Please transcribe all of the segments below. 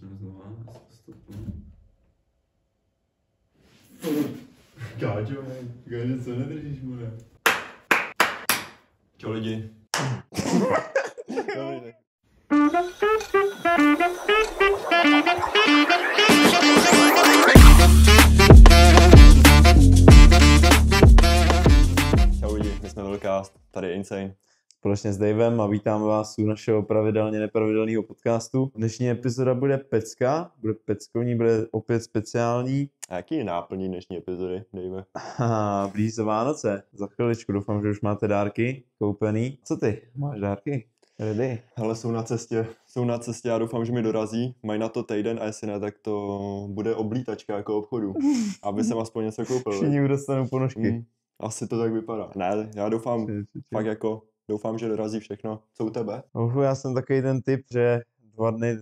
Začneme znova, stopnu. Káčo, co nedržíš, more? Čau lidi. Čau lidi, my jsme Velkást, tady je Insane. Společně s Davem a vítám vás u našeho pravidelně nepravidelného podcastu. Dnešní epizoda bude pecka, bude peckovní, bude opět speciální. A jaký je náplní dnešní epizody, Dave? Blíží se Vánoce, za chviličku, doufám, že už máte dárky koupený. Co ty, máš dárky? Ready? Hele, jsou na cestě, já doufám, že mi dorazí. Mají na to týden a jestli ne, tak to bude oblítačka jako obchodu, aby jsem aspoň něco koupil. Všichni dostanou ponožky. Asi to tak vypadá. Ne, já doufám, fakt jako, doufám, že dorazí všechno. Co u tebe? Já jsem takový ten typ, že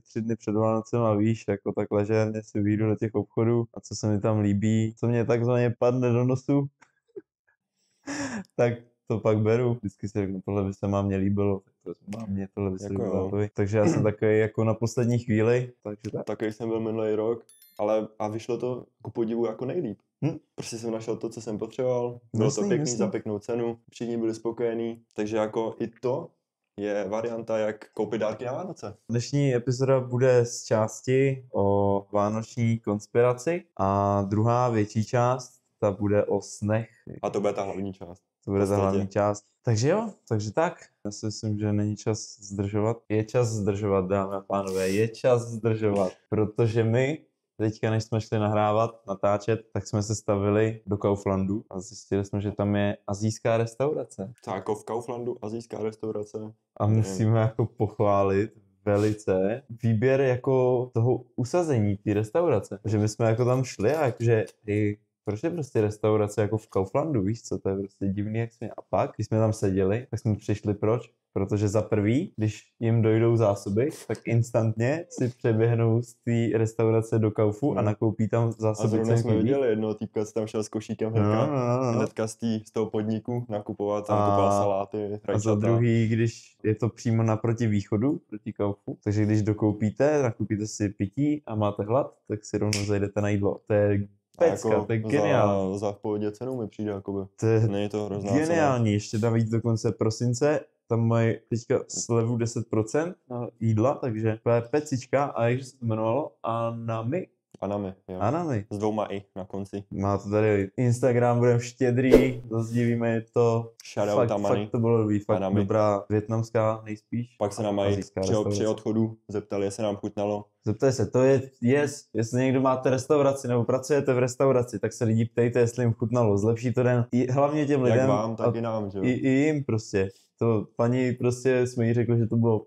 3 dny před Vánocem a víš, jako tak ležerně si vyjdu do těch obchodů a co se mi tam líbí, co mě takzvaně padne do nosu, tak to pak beru. Vždycky si řeknu, tohle by se mámě líbilo, tohle by se jako líbilo. Takže já jsem takový jako na poslední chvíli, takže tak. Takový jsem byl minulý rok, ale a vyšlo to ku podivu jako nejlíp. Prostě jsem našel to, co jsem potřeboval, bylo to pěkný, za pěknou cenu, všichni byli spokojení, takže jako i to je varianta, jak koupit dárky na Vánoce. Dnešní epizoda bude z části o vánoční konspiraci a druhá větší část, ta bude o snech. A to bude ta hlavní část. To bude ta hlavní část. Takže jo, takže tak. Já si myslím, že není čas zdržovat. Je čas zdržovat, dámy a pánové, je čas zdržovat, protože my teďka, než jsme šli nahrávat, natáčet, tak jsme se stavili do Kauflandu a zjistili jsme, že tam je asijská restaurace. Tak jako v Kauflandu asijská restaurace. A musíme jako pochválit velice výběr jako toho usazení té restaurace. Že my jsme jako tam šli a jakože proč je prostě restaurace jako v Kauflandu, víš co, to je prostě divný, jak jsme. A pak, když jsme tam seděli, tak jsme přišli proč? Protože za prvý, když jim dojdou zásoby, tak instantně si přeběhnou z té restaurace do Kaufu a nakoupí tam zásoby. A zrovna jsme viděli jednoho týpka, co tam šel s košíkem hnedka z toho podniku nakupovat, tam kupoval saláty, rajčata. A za druhý, když je to přímo naproti východu, proti Kaufu, takže když dokoupíte, nakoupíte si pití a máte hlad, tak si rovnou zajdete na jídlo. To je pecka, jako to je geniální. Za v pohodě cenu mi přijde, jakoby. Není to hrozná geniální, cena. ještě navíc do konce prosince, tam mají teďka slevu 10% na jídla, takže to je pecička, a jakže se to jmenovalo? Anami, jo. Anami. S 2 i na konci. Má to tady Instagram, budeme štědrý, zazdívíme to. Fakt to bylo dobrý, fakt Anami. Dobrá vietnamská nejspíš. Pak se nám mají při odchodu zeptali, jestli nám chutnalo. Zeptali se, to je jestli někdo máte restauraci nebo pracujete v restauraci, tak se lidi ptejte, jestli jim chutnalo, zlepší to den. I hlavně těm lidem. Jak vám, tak i nám, že jo? I jim prostě. To paní prostě jsme jí řekli, že to bylo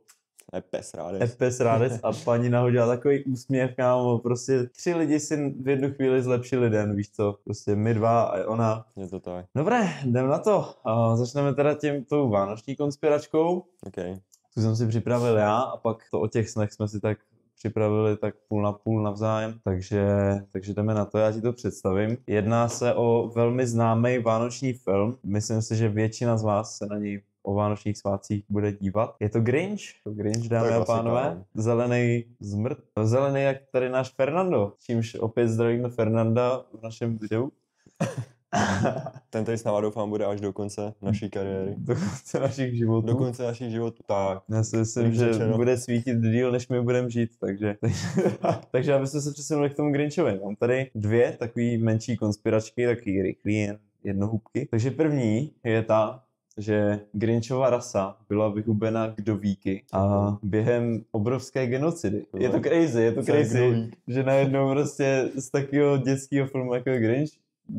Epes rádes a paní nahodila takový úsměv, kámo, prostě 3 lidi si v jednu chvíli zlepšili den, víš co, prostě my 2 a ona. Je to tak. Dobré, jdem na to. Začneme teda tou vánoční konspiračkou. Okay. Tu jsem si připravil já a pak to o těch snech jsme si tak připravili tak půl na půl navzájem, takže jdeme na to, já ti to představím. Jedná se o velmi známý vánoční film, myslím si, že většina z vás se na něj o vánočních svátcích bude dívat. Je to Grinch, dámy a pánové, zelený zmrt, zelený jak tady náš Fernando, čímž opět zdravíme Fernanda v našem videu. Ten tady s náma doufám bude až do konce naší kariéry. Do konce našich životů. Do konce našich životů, tak. Já si myslím, že bude svítit díl, než my budeme žít, takže abyste se přesunuli k tomu Grinchovi. Mám tady 2 takový menší konspiračky, takový rychlý, jednohubky. Takže první je ta, že Grinchova rasa byla vyhubena kdovíky a během obrovské genocidy. Je to crazy, že najednou prostě z takového dětského filmu jako Grinch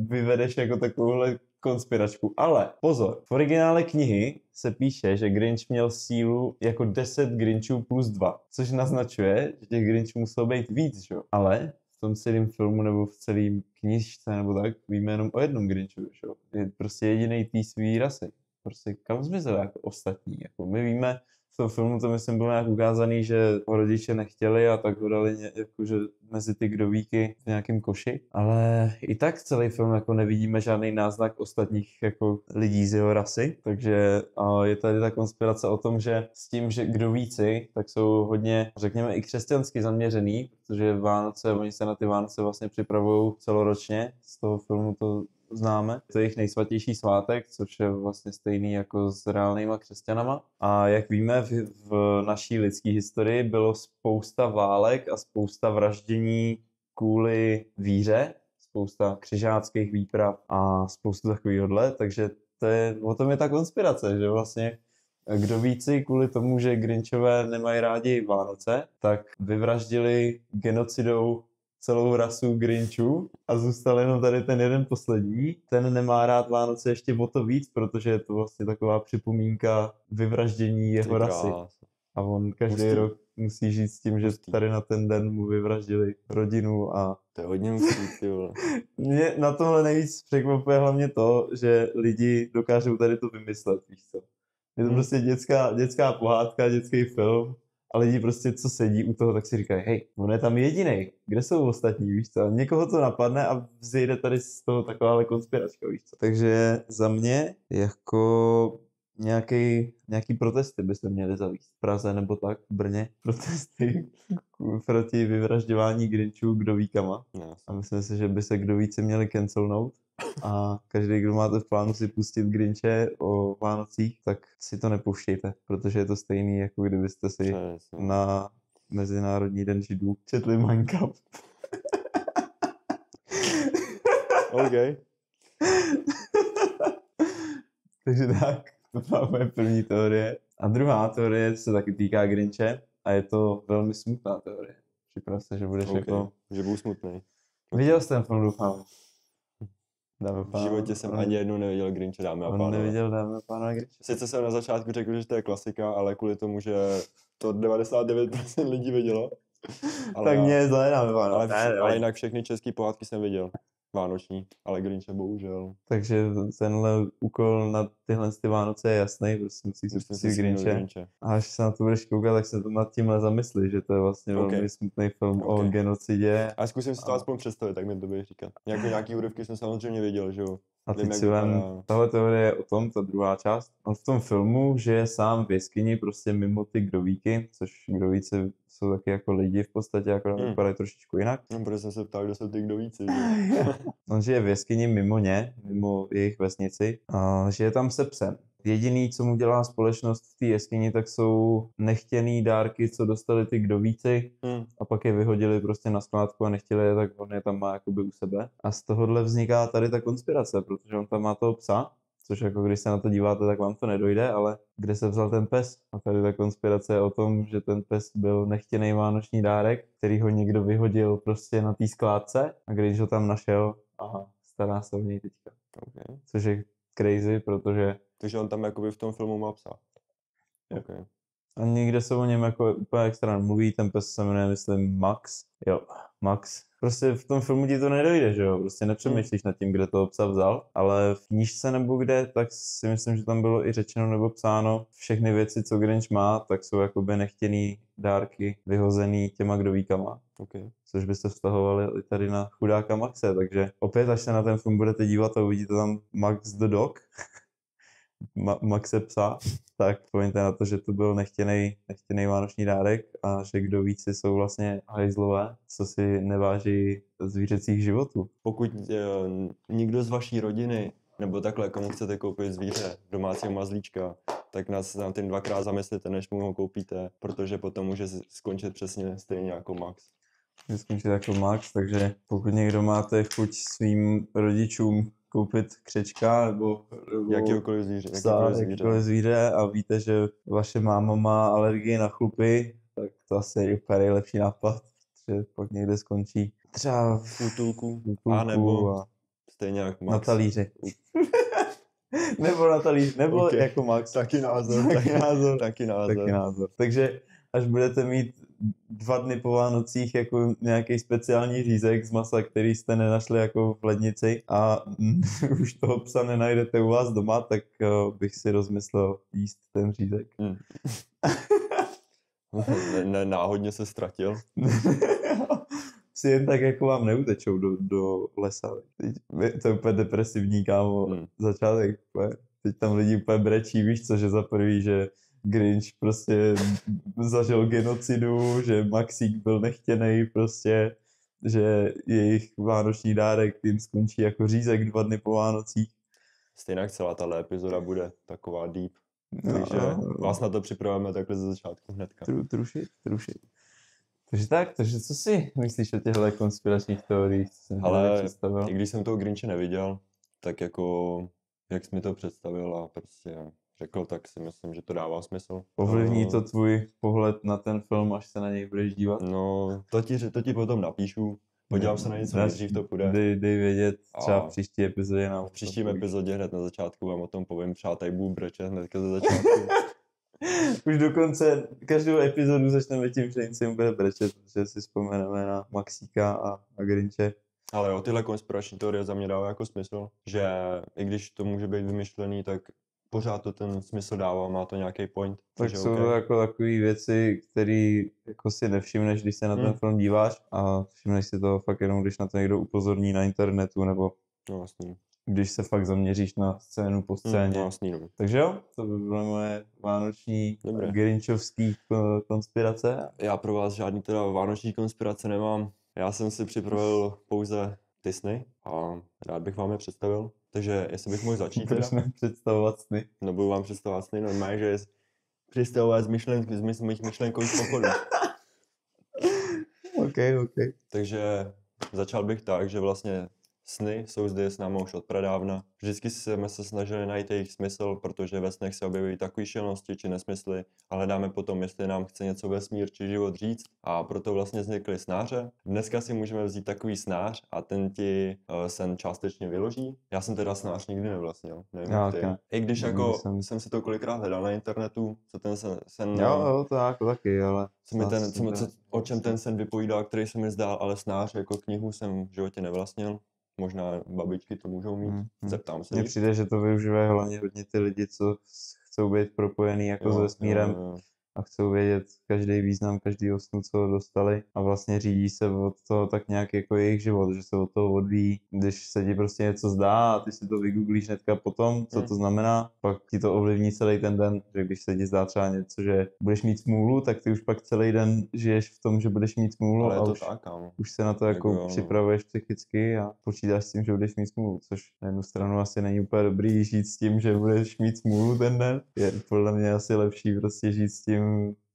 vyvedeš jako takovouhle konspiračku. Ale pozor, v originále knihy se píše, že Grinch měl sílu jako 10 Grinchů plus 2, což naznačuje, že těch Grinchů muselo být víc, že? Ale v tom celém filmu nebo v celém knižce nebo tak víme jenom o jednom Grinchu, že? Je prostě jedinej tý svý rasy. Prostě kam zmizel jako ostatní. Jako my víme v tom filmu to myslím bylo nějak ukázaný, že ho rodiče nechtěli a tak ho dali jakože mezi ty kdovíky v nějakém koši. Ale i tak celý film jako nevidíme žádný náznak ostatních jako lidí z jeho rasy. Takže je tady ta konspirace o tom, že s tím, že kdovíci, tak jsou hodně, řekněme, i křesťansky zaměřený, protože Vánoce, oni se na ty Vánoce vlastně připravují celoročně. Z toho filmu to známe. To je jejich nejsvatější svátek, což je vlastně stejný jako s reálnýma křesťanama. A jak víme, v naší lidské historii bylo spousta válek a spousta vraždění kvůli víře, spousta křižáckých výprav a spoustu takovýhodle, takže o tom je ta konspirace, že vlastně kdovíci kvůli tomu, že Grinchové nemají rádi Vánoce, tak vyvraždili genocidou celou rasu Grinchů a zůstal jenom tady ten jeden poslední. Ten nemá rád Vánoce ještě o to víc, protože je to vlastně taková připomínka vyvraždění jeho rasy. A on každý rok musí žít s tím, že tady na ten den mu vyvraždili rodinu a... To je hodně musí, ty vole. Mě na tomhle nejvíc překvapuje hlavně to, že lidi dokážou tady to vymyslet, víš co. Je to prostě dětská pohádka, dětský film a lidi prostě, co sedí u toho, tak si říkají, hej, on je tam jedinej, kde jsou ostatní, víš co. Někoho to napadne a vzejde tady z toho takováhle konspiračka, víš co. Takže za mě jako nějaký protesty by se měly zavést v Praze nebo tak, v Brně. Protesty proti vyvražďování Grinchů kdovíkama. A myslím si, že by se kdovíci měli cancelnout. A každý, kdo máte v plánu si pustit Grinche o Vánocích, tak si to nepouštějte, protože je to stejný, jako kdybyste si na Mezinárodní den židů četli Mein Kampf. OK. Takže tak, to byla moje první teorie. A druhá teorie se taky týká Grinche a je to velmi smutná teorie. Připrav se, že budeš jako... Že budu smutný. Viděl jsi ten film, doufám. V životě jsem ani jednou neviděl Grinche, dámy a pánové. On neviděl Dámy a pánové Grinche. Sice jsem na začátku řekl, že to je klasika, ale kvůli tomu, že to 99% lidí vidělo. Tak mě je zlé, Dámy a pánové. Ale jinak všechny české pohádky jsem viděl. Vánoční, ale Grinche bohužel. Takže tenhle úkol na tyhle Vánoce je jasný, prostě musíš si pustit Grinche. A až se na to budeš koukat, tak se nad tímhle zamyslí, že to je vlastně velmi smutný film o genocidě. A zkusím si to aspoň představit, tak mi to budeš říkat. Nějaký úryvky jsem samozřejmě viděl, že jo. A teď si tahle teorie je o tom, ta druhá část. On v tom filmu žije sám v jeskyni, prostě mimo ty kdovíky, což kdovíci jsou taky jako lidi v podstatě, jako vypadají trošičku jinak. No, protože jsem se ptal, kdo jsou ty kdovíci. On žije v jeskyni mimo ně, mimo jejich vesnici a žije tam se psem. Jediný, co mu dělá společnost v té jeskyni, tak jsou nechtěný dárky, co dostali ty kdovíci a pak je vyhodili prostě na skládku a nechtěli je, tak on je tam má jakoby u sebe. A z tohohle vzniká tady ta konspirace, protože on tam má toho psa, což jako když se na to díváte, tak vám to nedojde, ale kde se vzal ten pes? A tady ta konspirace je o tom, že ten pes byl nechtěný vánoční dárek, který ho někdo vyhodil prostě na té skládce a když ho tam našel a stará se o něj teďka. Okay. Což je crazy, protože... Takže on tam jakoby v tom filmu má psa. Okay. A nikde se o něm jako úplně extra mluví, ten pes se jmenuje, myslím, Max. Jo, Max. Prostě v tom filmu ti to nedojde, že jo, prostě nepřemýšlíš nad tím, kde toho psa vzal, ale v knížce nebo kde, tak si myslím, že tam bylo i řečeno nebo psáno, všechny věci, co Grinch má, tak jsou jakoby nechtěný dárky vyhozený těma kdovíkama. Okay. Což by se vztahovali tady na chudáka Maxe, takže opět, až se na ten film budete dívat a uvidíte tam Max the Dog, Maxe psa, tak pomeňte na to, že to byl nechtěný vánoční dárek a že kdovíci jsou vlastně hajzlové, co si neváží zvířecích životů. Pokud nikdo z vaší rodiny, nebo takhle, komu chcete koupit zvíře, domácího mazlíčka, tak nás na tím dvakrát zamyslete, než mu ho koupíte, protože potom může skončit přesně stejně jako Max. Skončit jako Max, takže pokud někdo máte chuť svým rodičům koupit křečka nebo jakýkoliv zvíře a víte, že vaše máma má alergii na chlupy, tak to asi je úplně nejlepší nápad, že pak někde skončí třeba v útulku a nebo stejně jako Max. Na talíři. Nebo na talíři, nebo okay. Jako Max. Taky názor. Taky názor. Takže až budete mít 2 dny po Vánocích jako nějaký speciální řízek z masa, který jste nenašli jako v lednici a už toho psa nenajdete u vás doma, tak bych si rozmyslel jíst ten řízek. Náhodně se ztratil. Si jen tak jako vám neutečou do lesa. To je úplně depresivní, kámo, začátek. Úplně. Teď tam lidi úplně brečí, víš co, že za prvý, že Grinch prostě zažil genocidu, že Maxík byl nechtěnej prostě, že jejich vánoční dárek jim skončí jako řízek 2 dny po Vánocích. Stejně celá tahle epizoda bude taková deep. No, Takže vás na to připravujeme takhle ze začátku hnedka. Trušit. Takže co si myslíš o těchto konspiračních teoriích, co jsem představil? I když jsem toho Grinche neviděl, tak jako, jak jsi mi to představil a prostě řekl, tak si myslím, že to dává smysl. Ovlivní to tvůj pohled na ten film, až se na něj budeš dívat? No, to ti potom napíšu. Podívám se na něco, nejdřív to půjde. Dej vědět, třeba v příští epizodě. V příštím epizodě hned na začátku vám o tom povím, třeba tady budu brečet hnedka ze začátku. Už dokonce každou epizodu začneme tím, že jim bude brečet, protože si vzpomeneme na Maxíka a Grinche. Ale jo, tyhle konspirační teorie za mě dávají jako smysl, že i když to může být vymyšlený, tak pořád to ten smysl dává, má to nějaký point. Tak jsou to jako takové věci, které jako si nevšimneš, když se na ten film díváš a všimneš si to fakt jenom, když na to někdo upozorní na internetu nebo vlastně. Když se fakt zaměříš na scénu po scéně. Vlastně, no. Takže jo, to by byly moje vánoční Grinčovský konspirace. Já pro vás žádný teda vánoční konspirace nemám. Já jsem si připravil pouze ty sny a rád bych vám je představil. Takže jestli bych mohl začít teda. Proč představovat sny? No budu vám představovat sny, normálně, že představovat z mých myšlenkových pochodů. OK. Takže začal bych tak, že vlastně sny jsou zde s námi už od pradávna. Vždycky jsme se snažili najít jejich smysl, protože ve snech se objevují takové šílenosti či nesmysly a hledáme potom, jestli nám chce něco vesmír či život říct, a proto vlastně vznikly snáře. Dneska si můžeme vzít takový snář a ten ti sen částečně vyloží. Já jsem teda snář nikdy nevlastnil, nevím okay. I když jako jsem si to kolikrát hledal na internetu, co ten sen jo, to jako taky, ale o čem ten sen vypovídal, který se mi zdál, ale snář jako knihu jsem v životě nevlastnil. Možná babičky to můžou mít, zeptám se. Mně přijde, že to využívají hlavně hodně ty lidi, co chcou být propojený jako s vesmírem a chcou vědět každý význam každého snu, co dostali, a vlastně řídí se od toho tak nějak jako jejich život, že se od toho odvíjí. Když se ti prostě něco zdá a ty si to vygooglíš hnedka potom, co to znamená, pak ti to ovlivní celý ten den, že když se ti zdá třeba něco, že budeš mít smůlu, tak ty už pak celý den žiješ v tom, že budeš mít smůlu. Ale a už se na to jako připravuješ psychicky a počítáš s tím, že budeš mít smůlu, což na jednu stranu asi není úplně dobrý žít s tím, že budeš mít smůlu ten den. Je podle mě asi lepší prostě žít s tím,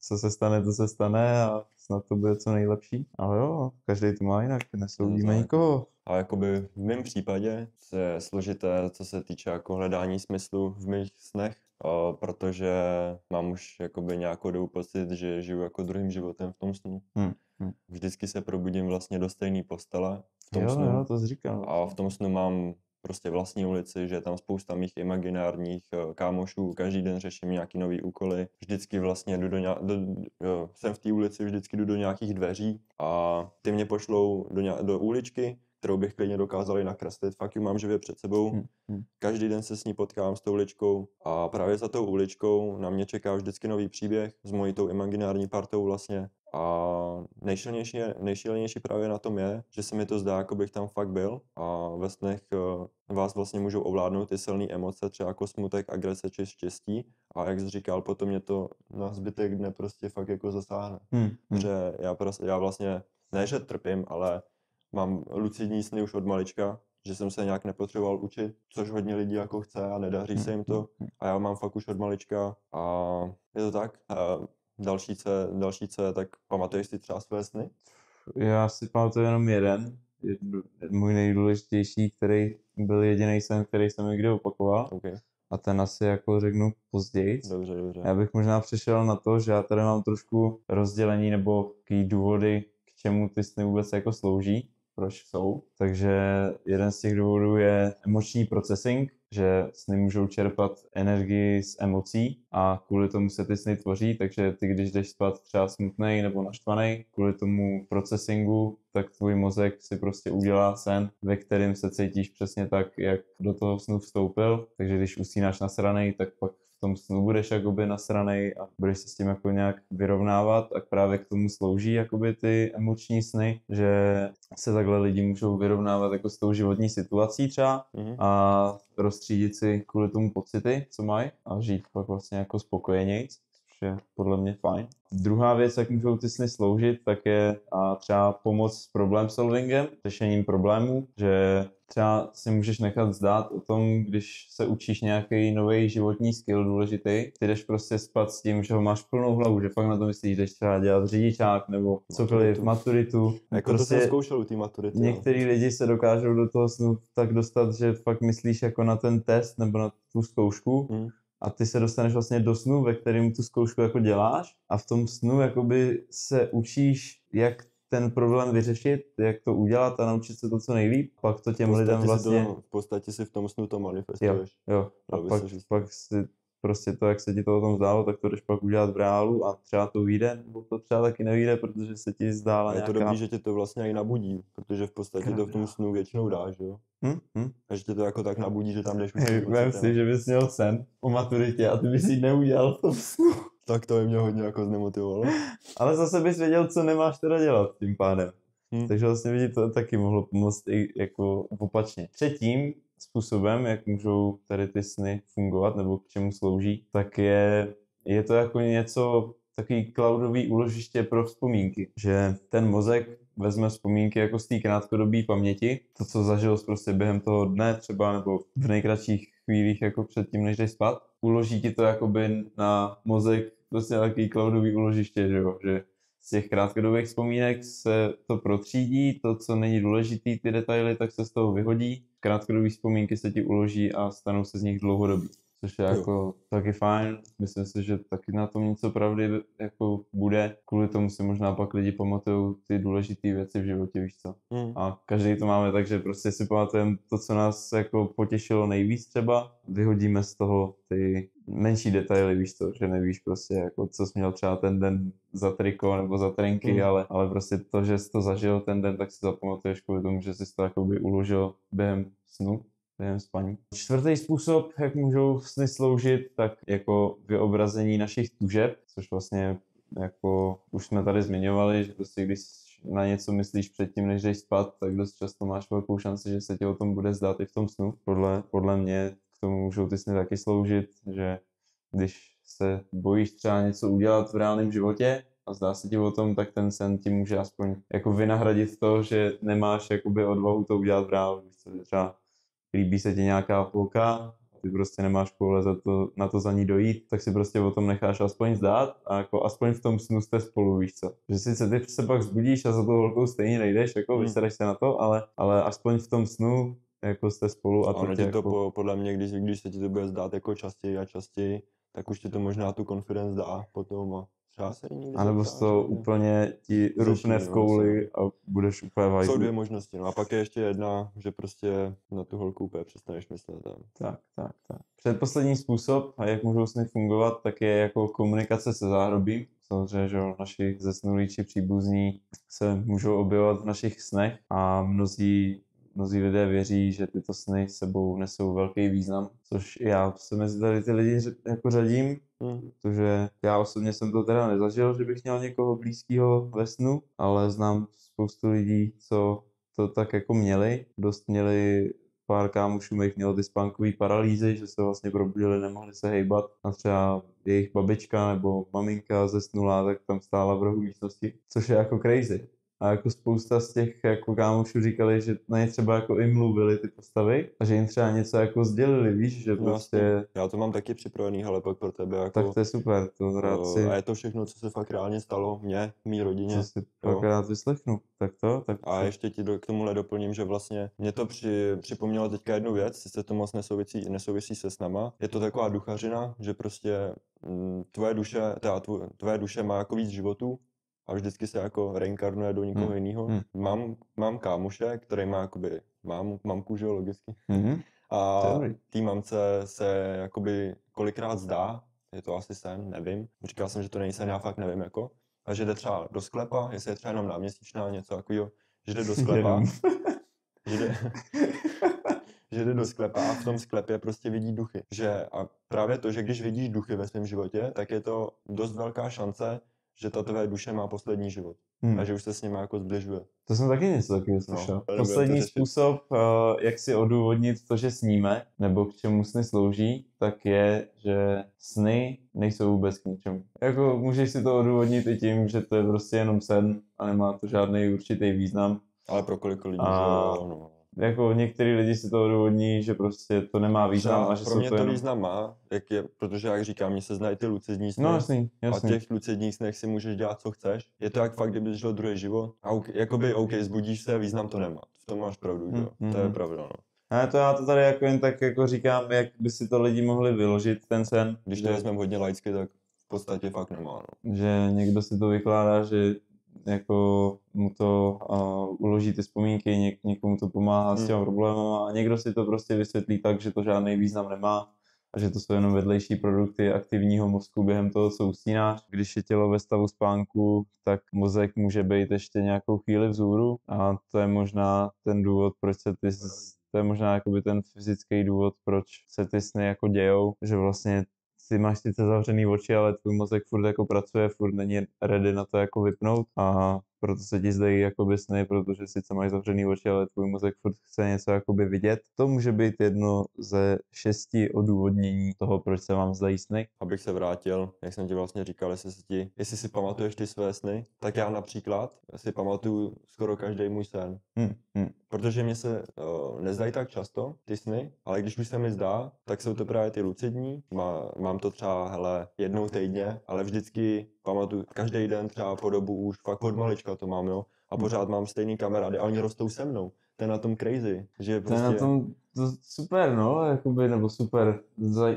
co se stane, to se stane a snad to bude co nejlepší. Ale jo, každý to má jinak, nesoudíme nikoho. A jakoby v mém případě je složité, co se týče jako hledání smyslu v mých snech, protože mám už jakoby nějakou dobu pocit, že žiju jako druhým životem v tom snu. Vždycky se probudím vlastně do stejné postele v tom snu. Jo, to jsi říkal. A v tom snu mám prostě vlastní ulici, že je tam spousta mých imaginárních kámošů, každý den řeším nějaký nový úkoly, vždycky vlastně jsem v té ulici, vždycky jdu do nějakých dveří a ty mě pošlou do uličky, kterou bych klidně dokázal i nakreslit, fakt ji mám živě před sebou. Každý den se s ní potkám, s tou uličkou, a právě za tou uličkou na mě čeká vždycky nový příběh s mojí tou imaginární partou vlastně. A nejšílenější právě na tom je, že se mi to zdá, jako bych tam fakt byl, a ve snech vás vlastně můžou ovládnout ty silné emoce, třeba jako smutek, agrese či štěstí, a jak jsi říkal, potom mě to na zbytek dne prostě fakt jako zasáhne. Že já vlastně, ne že trpím, ale mám lucidní sny už od malička, že jsem se nějak nepotřeboval učit, což hodně lidí jako chce a nedaří se jim to, a já mám fakt už od malička a je to tak. Další, co je, tak pamatuješ si třeba své sny? Já si pamatuju jenom jeden, můj nejdůležitější, který byl jediný sen, který jsem někdy opakoval. Okay. A ten asi jako řeknu později. Dobře. Já bych možná přešel na to, že já tady mám trošku rozdělení nebo jaký důvody, k čemu ty sny vůbec jako slouží, proč jsou. Takže jeden z těch důvodů je emoční processing, že sny můžou čerpat energii z emocí a kvůli tomu se ty sny tvoří, takže ty, když jdeš spát třeba smutnej nebo naštvanej, kvůli tomu processingu, tak tvůj mozek si prostě udělá sen, ve kterém se cítíš přesně tak, jak do toho snu vstoupil. Takže když usínáš nasranej, tak pak v tom snu budeš jakoby nasranej a budeš se s tím jako nějak vyrovnávat a právě k tomu slouží jakoby ty emoční sny, že se takhle lidi můžou vyrovnávat jako s tou životní situací třeba a rozstřídit si kvůli tomu pocity, co mají a žít pak vlastně jako spokojenějc, což je podle mě fajn. Druhá věc, jak můžou ty sny sloužit, tak je třeba pomoc s problem solvingem, řešením problémů, že třeba si můžeš nechat zdát o tom, když se učíš nějaký nový životní skill důležitý, ty jdeš prostě spát s tím, že ho máš plnou hlavu, že fakt na to myslíš, jdeš třeba dělat řidičák nebo cokoliv, maturitu. Jako prostě to jsem zkoušel u té maturity. Některý lidi se dokážou do toho snu tak dostat, že fakt myslíš jako na ten test nebo na tu zkoušku. A ty se dostaneš vlastně do snu, ve kterém tu zkoušku jako děláš a v tom snu jakoby se učíš, jak ten problém vyřešit, jak to udělat a naučit se to co nejlíp. Pak to těm lidem vlastně... V podstatě si v tom snu to manifestuješ. Jo. A pak si prostě to, jak se ti to o tom zdálo, tak to jdeš pak udělat v reálu a třeba to vyjde, nebo to třeba taky nevyjde, protože se ti zdála nějaká... Je to dobrý, že tě to vlastně i nabudí, protože v podstatě to v tom snu většinou dáš, jo? A že tě to jako tak nabudí, že tam jdeš... Vem si, že bys měl sen o maturitě a ty bys ji neudělal v tom snu. Tak to by mě hodně jako znemotivovalo. Ale zase bys věděl, co nemáš teda dělat tím pádem. Takže vlastně by ti to taky mohlo pomoct i jako opačně. Třetím způsobem, jak můžou tady ty sny fungovat nebo k čemu slouží, tak je to jako něco, takový cloudový úložiště pro vzpomínky. Že ten mozek vezme vzpomínky jako z té krátkodobé paměti, to, co zažil prostě během toho dne třeba, nebo v nejkratších chvílích jako předtím, než jdeš spát, uloží ti to jakoby na mozek prostě takový cloudový úložiště, že jo, že z těch krátkodobých vzpomínek se to protřídí, to, co není důležitý, ty detaily, tak se z toho vyhodí. Krátkodobé vzpomínky se ti uloží a stanou se z nich dlouhodobí. Což je jako taky fajn. Myslím si, že taky na tom něco pravdy jako bude. Kvůli tomu si možná pak lidi pamatujou ty důležité věci v životě, víš co. A každý to máme tak, že prostě si pamatujeme to, co nás jako potěšilo nejvíc třeba. Vyhodíme z toho ty menší detaily, víš co, že nevíš prostě jako co jsi měl třeba ten den za triko nebo za trenky, ale prostě to, že jsi to zažil ten den, tak si zapamatuješ kvůli tomu, že jsi to jakoby uložil během snu. Během spaní. Čtvrtý způsob, jak můžou sny sloužit, tak jako vyobrazení našich tužeb, což vlastně jako už jsme tady zmiňovali, že prostě když na něco myslíš předtím, než jdeš spát, tak dost často máš velkou šanci, že se ti o tom bude zdát i v tom snu. Podle mě k tomu můžou ty sny taky sloužit, že když se bojíš třeba něco udělat v reálném životě a zdá se ti o tom, tak ten sen ti může aspoň jako vynahradit to, že nemáš jakoby odvahu to udělat v reálu. Třeba líbí se ti nějaká holka a ty prostě nemáš koule na to za ní dojít, tak si prostě o tom necháš aspoň zdát a jako aspoň v tom snu jste spolu, víš co. Že sice ty se pak zbudíš a za tou holkou stejně nejdeš, jako vysereš se na to, ale aspoň v tom snu jako jste spolu a to ono ti to jako... podle mě, když se ti to bude zdát jako častěji a častěji, tak už ti to možná tu confidence dá potom a třeba se někdy a nebo to úplně ti rupne v kouli a budeš úplně vajzlý. Jsou dvě možnosti, no a pak je ještě jedna, že prostě na tu holku úplně přestaneš myslet. Tak. Předposlední způsob, a jak můžou sny fungovat, tak je jako komunikace se záhrobím. Samozřejmě, že naši zesnulí či příbuzní se můžou objevovat v našich snech a mnozí lidé věří, že tyto sny sebou nesou velký význam, což já se mezi tady ty lidi jako řadím, protože já osobně jsem to teda nezažil, že bych měl někoho blízkého ve snu, ale znám spoustu lidí, co to tak jako měli. Dost měli, pár kámošů mých mělo ty spánkové paralýzy, že se vlastně probudili, nemohli se hejbat a třeba jejich babička nebo maminka zesnulá, tak tam stála v rohu místnosti, což je jako crazy. A jako spousta z těch jako kámošů říkali, že na ně třeba jako i mluvili ty postavy a že jim třeba něco jako sdělili, víš, že prostě... Já to mám taky připravený, ale pak pro tebe jako... Tak to je super, to rád si... A je to všechno, co se fakt reálně stalo mně, mý rodině. Co si pak rád vyslechnu, tak to... A ještě ti k tomuhle doplním, že vlastně mě to připomnělo teďka jednu věc, sice to moc nesouvisí se snama. Je to taková duchařina, že prostě tvoje duše má jako víc životů, a vždycky se jako reinkarnuje do někoho jiného. Mám kámoše, který má jakoby mamku, že jo, logicky. A té mamce se jakoby kolikrát zdá, je to asi sen, nevím. Říkal jsem, že to není sen, já fakt nevím jako. A že jde třeba do sklepa, jestli je třeba jenom náměsíčná, něco takového, že jde do sklepa. že jde do sklepa a v tom sklepě prostě vidí duchy. Že a právě to, že když vidíš duchy ve svém životě, tak je to dost velká šance, že ta tvé duše má poslední život. A že už se s nimi jako zbližuje. To jsem taky něco takového slyšel. No, Poslední způsob, jak si odůvodnit to, že sníme, nebo k čemu sny slouží, tak je, že sny nejsou vůbec k ničemu. Jako můžeš si to odůvodnit i tím, že to je prostě jenom sen a nemá to žádný určitý význam. Ale pro kolik lidí, no. Jako některý lidi si to odůvodní, že prostě to nemá význam a že pro mě to to jenom... význam má, protože jak říkám, mně se znají ty lucidní sny. No jasný. A těch lucidních snech si můžeš dělat, co chceš. Je to jak fakt, kdyby žil druhý život. A jakoby, zbudíš se, význam to nemá. V tom máš pravdu, jo. To je pravda, no. A já to tady jako jen tak jako říkám, jak by si to lidi mohli vyložit, ten sen. Když to vezmeme hodně laicky, tak v podstatě fakt nemá, no. Že někdo si to vykládá, že jako mu to uloží ty vzpomínky, někomu to pomáhá s těmi problémama a někdo si to prostě vysvětlí tak, že to žádný význam nemá a že to jsou jenom vedlejší produkty aktivního mozku během toho, co usínáš. Když je tělo ve stavu spánku, tak mozek může být ještě nějakou chvíli vzhůru a to je možná ten důvod, proč se to je možná jakoby ten fyzický důvod, proč se ty sny jako dějou, že vlastně ty máš sice zavřený oči, ale tvůj mozek furt jako pracuje, furt není ready na to jako vypnout a proto se ti zdají jakoby sny, protože sice máš zavřený oči, ale tvůj mozek furt chce něco jakoby vidět. To může být jedno ze 6 odůvodnění toho, proč se vám zdají sny. Abych se vrátil, jak jsem ti vlastně říkal, jestli si pamatuješ ty své sny, tak já například si pamatuju skoro každý můj sen. Protože mě se nezdají tak často ty sny, ale když už se mi zdá, tak jsou to právě ty lucidní. Mám to třeba, jednou týdně, ale vždycky pamatuju každý den třeba po dobu už fakt od malička to mám, jo. A pořád mám stejný kamarády a oni rostou se mnou. To je na tom crazy, že prostě... To je na tom super, no, jakoby, nebo super,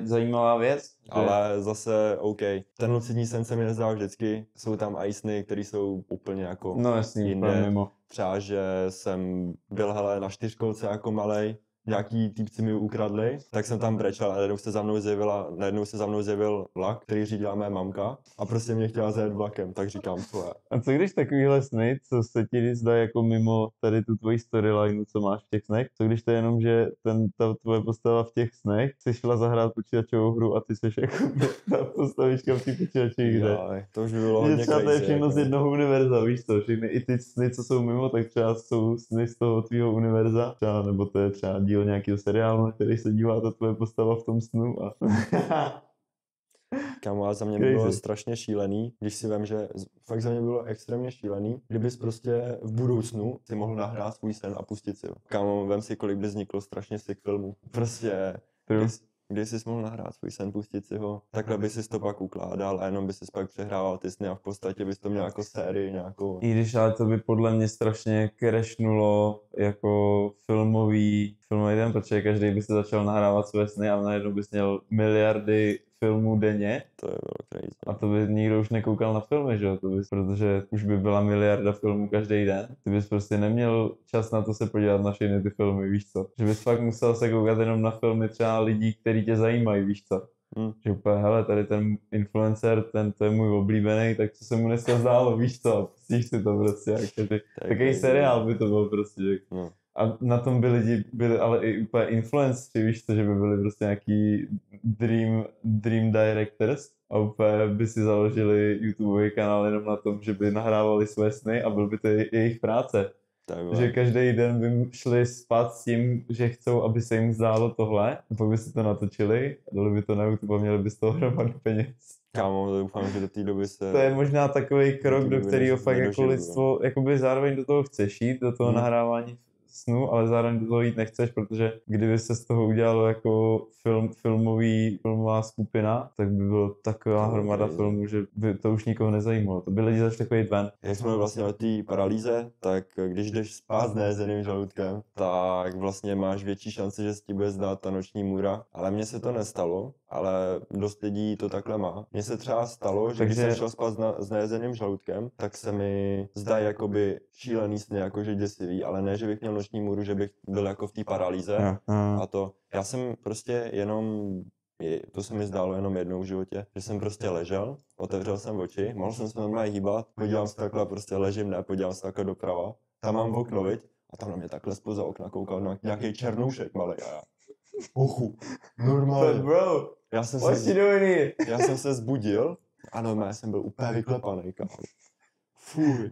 zajímavá věc. Že... Ale zase, OK, ten lucidní sen se mi nezdá vždycky, jsou tam i sny, které jsou úplně jako jinde. Mimo. Třeba, že jsem byl, na 4 jako malej, nějaký týpci mi ukradli, tak jsem tam brečel a najednou se za mnou zjevil vlak, který řídila mé mamka a prostě mě chtěla zajet vlakem, tak říkám, co je. A co když takovýhle sny, co se ti zdá jako mimo tady tu tvoji storyline, co máš v těch snech, co když to je jenom, že ta tvoje postava v těch snech si šla zahrát počítačovou hru a ty jsi jako ta postavička v té počítačové hře. To už by bylo hodně třeba crazy. To je všechno jako. z jednoho univerza, víš co, všechny i ty sny, co jsou mimo, tak třeba jsou sny z toho tvýho univerza, třeba, nebo to je třeba díl nějakého seriálu, na který se dívá ta tvoje postava v tom snu a... Kámo, a za mě by bylo strašně šílený, když si vem, že fakt za mě bylo extrémně šílený, kdybys prostě v budoucnu si mohl nahrát svůj sen a pustit si ho. Kámo, vem si, kolik by vzniklo strašně sick filmů. Prostě, když jsi mohl nahrát svůj sen, pustit si ho, takhle by si to pak ukládal a jenom by si pak přehrával ty sny a v podstatě bys to měl jako sérii nějakou. I když ale to by podle mě strašně crashnulo jako filmový den, protože každý by se začal nahrávat své sny a najednou bys měl miliardy filmů denně. To je bylo crazy. A to by nikdo už nekoukal na filmy, že jo? Protože už by byla miliarda filmů každý den. Ty bys prostě neměl čas na to se podívat na všechny ty filmy, víš co? Že bys fakt musel se koukat jenom na filmy třeba lidí, který tě zajímají, víš co? Že úplně, hele, tady ten influencer, to je můj oblíbený, tak co se mu dneska zdálo, víš co? Pustíš si to prostě, takový seriál by to byl prostě. No. A na tom by lidi byli ale i úplně influenceri, víš co, že by byli prostě nějaký dream directors a úplně by si založili YouTubeový kanál jenom na tom, že by nahrávali své sny a byl by to jejich práce. Že každý den by šli spát s tím, že chcou, aby se jim zdálo tohle, a pak by si to natočili, dali by to na YouTube a měli by z toho hromadu peněz. Kámo, to doufám, že do té doby se... To je možná takový krok, do kterého fakt jako lidstvo, jakoby zároveň do toho chceš jít, do toho nahrávání snu, ale zároveň do toho jít nechceš, protože kdyby se z toho udělalo jako filmová skupina, tak by bylo taková hromada filmů, že by to už nikoho nezajímalo. To by lidi začali jít ven. Jak jsme vlastně o té paralýze, tak když jdeš spát s nejezeným žaludkem, tak vlastně máš větší šanci, že se ti bude zdát ta noční můra. Ale mně se to nestalo, ale dost lidí to takhle má. Mně se třeba stalo, že když jsem šel spát s nejezeným žaludkem, tak se mi zdají jakoby šílený sny, jakože děsivý, ale ne, že bych měl noční můru, že bych byl jako v té paralýze. A to, já jsem prostě to se mi zdálo jenom jednou v životě, že jsem prostě ležel, otevřel jsem oči, mohl jsem se normálně hýbat, podívám se takhle, prostě ležím, podívám se takhle doprava, tam mám okno, viď? A tam na mě takhle spoza okna koukal na nějaký černoušek malý a já. Ochu, normálně. Bro, Já jsem what you se, doing here? já jsem se zbudil a normálně jsem byl úplně vyklepaný, kámo. Fuj.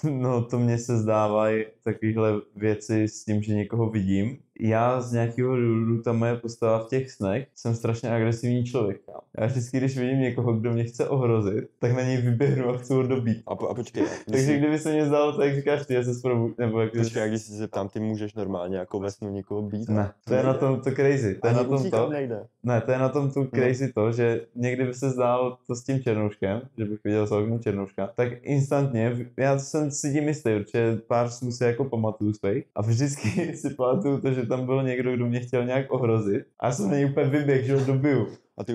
No to mně se zdávají takovéhle věci s tím, že někoho vidím. Já z nějakého důvodu, ta moje postava v těch snech, jsem strašně agresivní člověk. Kámo. Já vždycky, když vidím někoho, kdo mě chce ohrozit, tak na něj vyběhnu a chci ho dobít. A počkej, Takže kdyby se mě zdálo, tak říkáš ty, já se zprobu, nebo jak počkej, když se zeptám, ty můžeš normálně jako ve snu někoho být? Ne, to je na tom to crazy. To je na tom to, nejde. ne, to je na tom tu crazy to, že někdy by se zdálo to s tím černouškem, že bych viděl z okna černouška, tak instantně, já jsem si tím jistý, protože pár snů si jako pamatuju svých a vždycky si pamatuju to, že tam byl někdo, kdo mě chtěl nějak ohrozit a já jsem na něj úplně vyběh, že ho dobiju.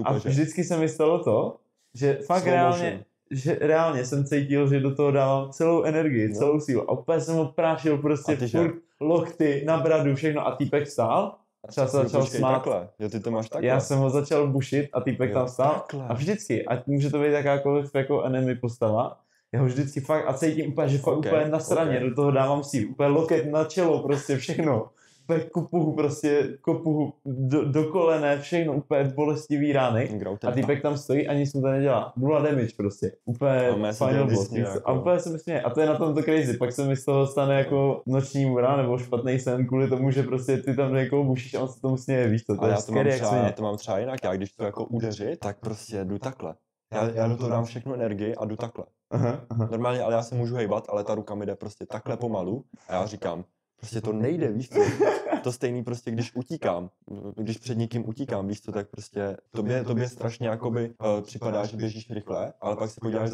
A vždycky se mi stalo to, že fakt reálně jsem cítil, že do toho dávám celou energii, celou sílu a úplně jsem ho prášil prostě furt lokty na bradu, všechno a týpek stál a třeba se začal smát. Takhle. Jo, ty to máš takhle. Já jsem ho začal bušit a týpek tam stál takhle. a vždycky, ať může to být jakákoliv jako enemy postava, já ho vždycky fakt a cítím úplně, že fakt úplně na straně, do toho dávám sílu, úplně loket na čelo, prostě všechno. Úplně kopuhu do kolene, všechno, úplně bolestivý rány. A týpek tam stojí a nic mu to nedělá. 0 damage prostě. Úplně final boss. A úplně se mi směje. A to je na tom to crazy. Pak se mi z toho stane jako noční můra nebo špatný sen kvůli tomu, že prostě ty tam někoho bušíš a on se tomu směje, víš to. To je scary, jak směje. Já to mám třeba jinak. Já když to jako udeřit, tak prostě jdu takhle. Já do toho dám všechnu energii a jdu takhle. Aha. Normálně, ale já se můžu hejbat, ale ta ruka mi jde prostě takhle pomalu a já říkám, prostě to nejde, víš co? To stejný prostě, když utíkám, když před někým utíkám, víš co, tak prostě tobě strašně jakoby připadá, že běžíš rychle, ale pak se podíváš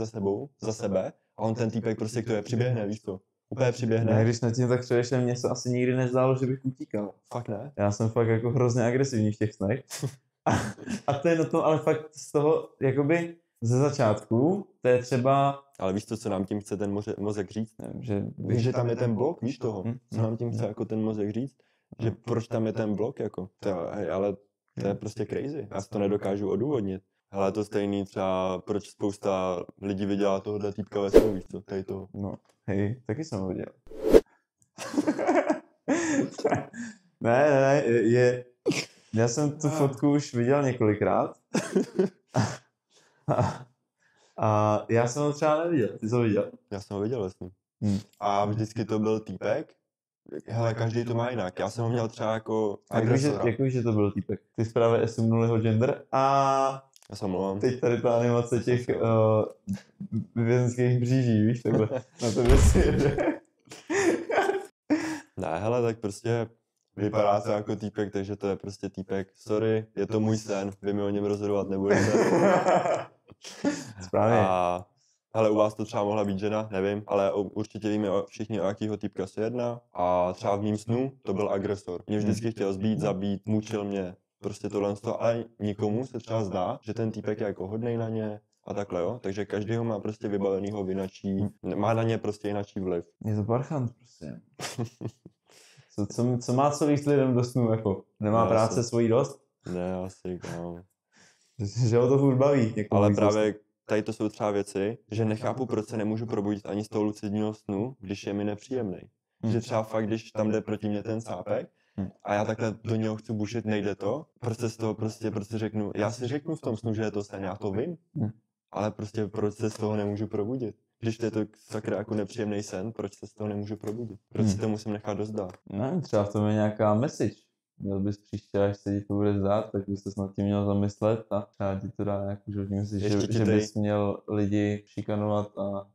za sebe a on ten týpek prostě k tobě přiběhne, víš co? Úplně přiběhne. Ne, když na tím tak přemýšlím, mně se asi nikdy nezdálo, že bych utíkal. Fakt ne? Já jsem fakt jako hrozně agresivní v těch snech. A to je na tom, ale fakt z toho, jakoby ze začátku, to je třeba... Ale víš to, co nám tím chce ten mozek říct? Víš, že tam je ten blok, víš toho? Co nám tím chce jako ten mozek říct? Že proč tam je ten blok, jako? Ale to je prostě crazy. Já si to nedokážu odůvodnit. Hele, to stejný třeba, proč spousta lidí viděla tohohle týpka ve snu, víš co? Tady toho. No, hej, taky jsem ho viděl. ne, já jsem tu fotku už viděl několikrát. A já jsem ho třeba neviděl. Ty jsi ho viděl? Já jsem ho viděl vlastně. A vždycky to byl týpek. Hele, každý to má jinak. Já jsem ho měl třeba jako agresora. Jak víš, že to byl týpek? Ty jsi právě assumenul jeho gender a... Já se omlouvám. Teď tady ta animace těch vězenských bříží, víš, takhle. Na to si jede. Ne, hele, tak prostě vypadá to jako týpek, takže to je prostě týpek. Sorry, je to můj sen, vy mi o něm rozhodovat nebudete. Správně. Ale u vás to třeba mohla být žena, nevím, ale určitě víme všichni, o jakýho týpka se jedná. A třeba v mým snu to byl agresor. Mě vždycky chtěl zbít, zabít, mučil mě. Prostě tohle, ale nikomu se třeba zdá, že ten týpek je jako hodnej na ně a takhle, jo. Takže každý ho má prostě vybavenýho vinačí, má na ně prostě jinačí vliv. Je to parchant prostě. Co má co víc lidem do snu, jako? Nemá práce svojí dost? Ne, asi, kámo. Že ho to furt baví. Ale právě tady to jsou třeba věci, že nechápu, proč se nemůžu probudit ani z toho lucidního snu, když je mi nepříjemný. Že třeba fakt, když tam jde proti mě ten sápek a já takhle do něho chci bušit, nejde to, prostě z toho prostě řeknu, já si řeknu v tom snu, že je to sen, já to vím, ale prostě proč se z toho nemůžu probudit? Když to je to sakra jako nepříjemný sen, proč se z toho nemůžu probudit? Proč si to musím nechat dozdát? Ne, třeba v tom je nějaká message. Měl bys příště, až se ti to bude zdát, tak bys se nad tím měl zamyslet a třeba ti to dá nějakou životní message, že bys měl lidi šikanovat a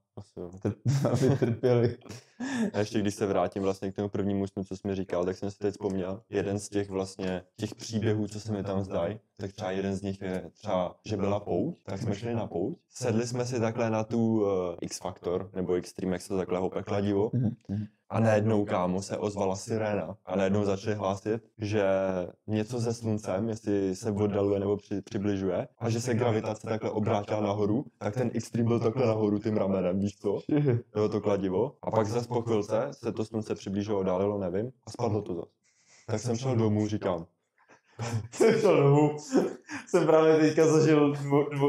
aby trpěli. A ještě když se vrátím vlastně k tomu prvnímu snu, co jsi mi říkal, tak jsem si teď vzpomněl, jeden z těch příběhů, co se mi tam zdají, tak třeba jeden z nich je třeba, že byla pouť, tak jsme šli na pouť, sedli jsme si takhle na tu X-Factor, nebo Extreme, jak se to takhle opekla divo, a najednou, kámo, se ozvala siréna a najednou začali hlásit, že něco se sluncem, jestli se oddaluje nebo přibližuje a že se gravitace takhle obrátila nahoru, tak ten Extreme byl takhle nahoru tím ramenem, víš co? Bylo to kladivo. A pak zase po chvilce se to slunce přiblížilo, oddálilo, nevím, a spadlo to zase. Tak jsem šel domů, říkám, jsem šel domů, jsem právě teďka zažil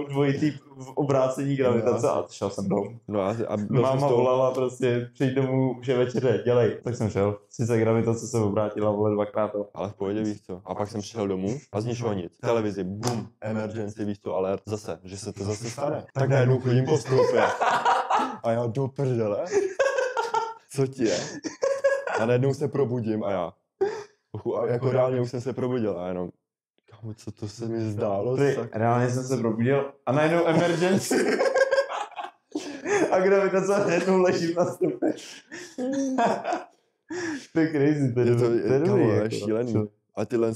dvojitý v obrácení gravitace a šel jsem domů. No a Máma volala prostě, přijď domů, už je večeře, dělej. Tak jsem šel. Sice gravitace se obrátila, vole, dvakrát. Ale v pohodě, víš co. A pak jsem přišel domů a z ničeho nic. V televizi, bum, emergency, víš co, alert, zase, že se to zase stane. Tak najednou chodím po stoupě. A já do prdele. Co ti je? A najednou se probudím a já. A jako reálně už jsem se probudil a jenom, kámo, co to se mi zdálo? Reálně jsem se probudil a najednou emergency. A gravitace najednou ležím na stopě. To je crazy, to je dobrý. Je šílený. A tyhle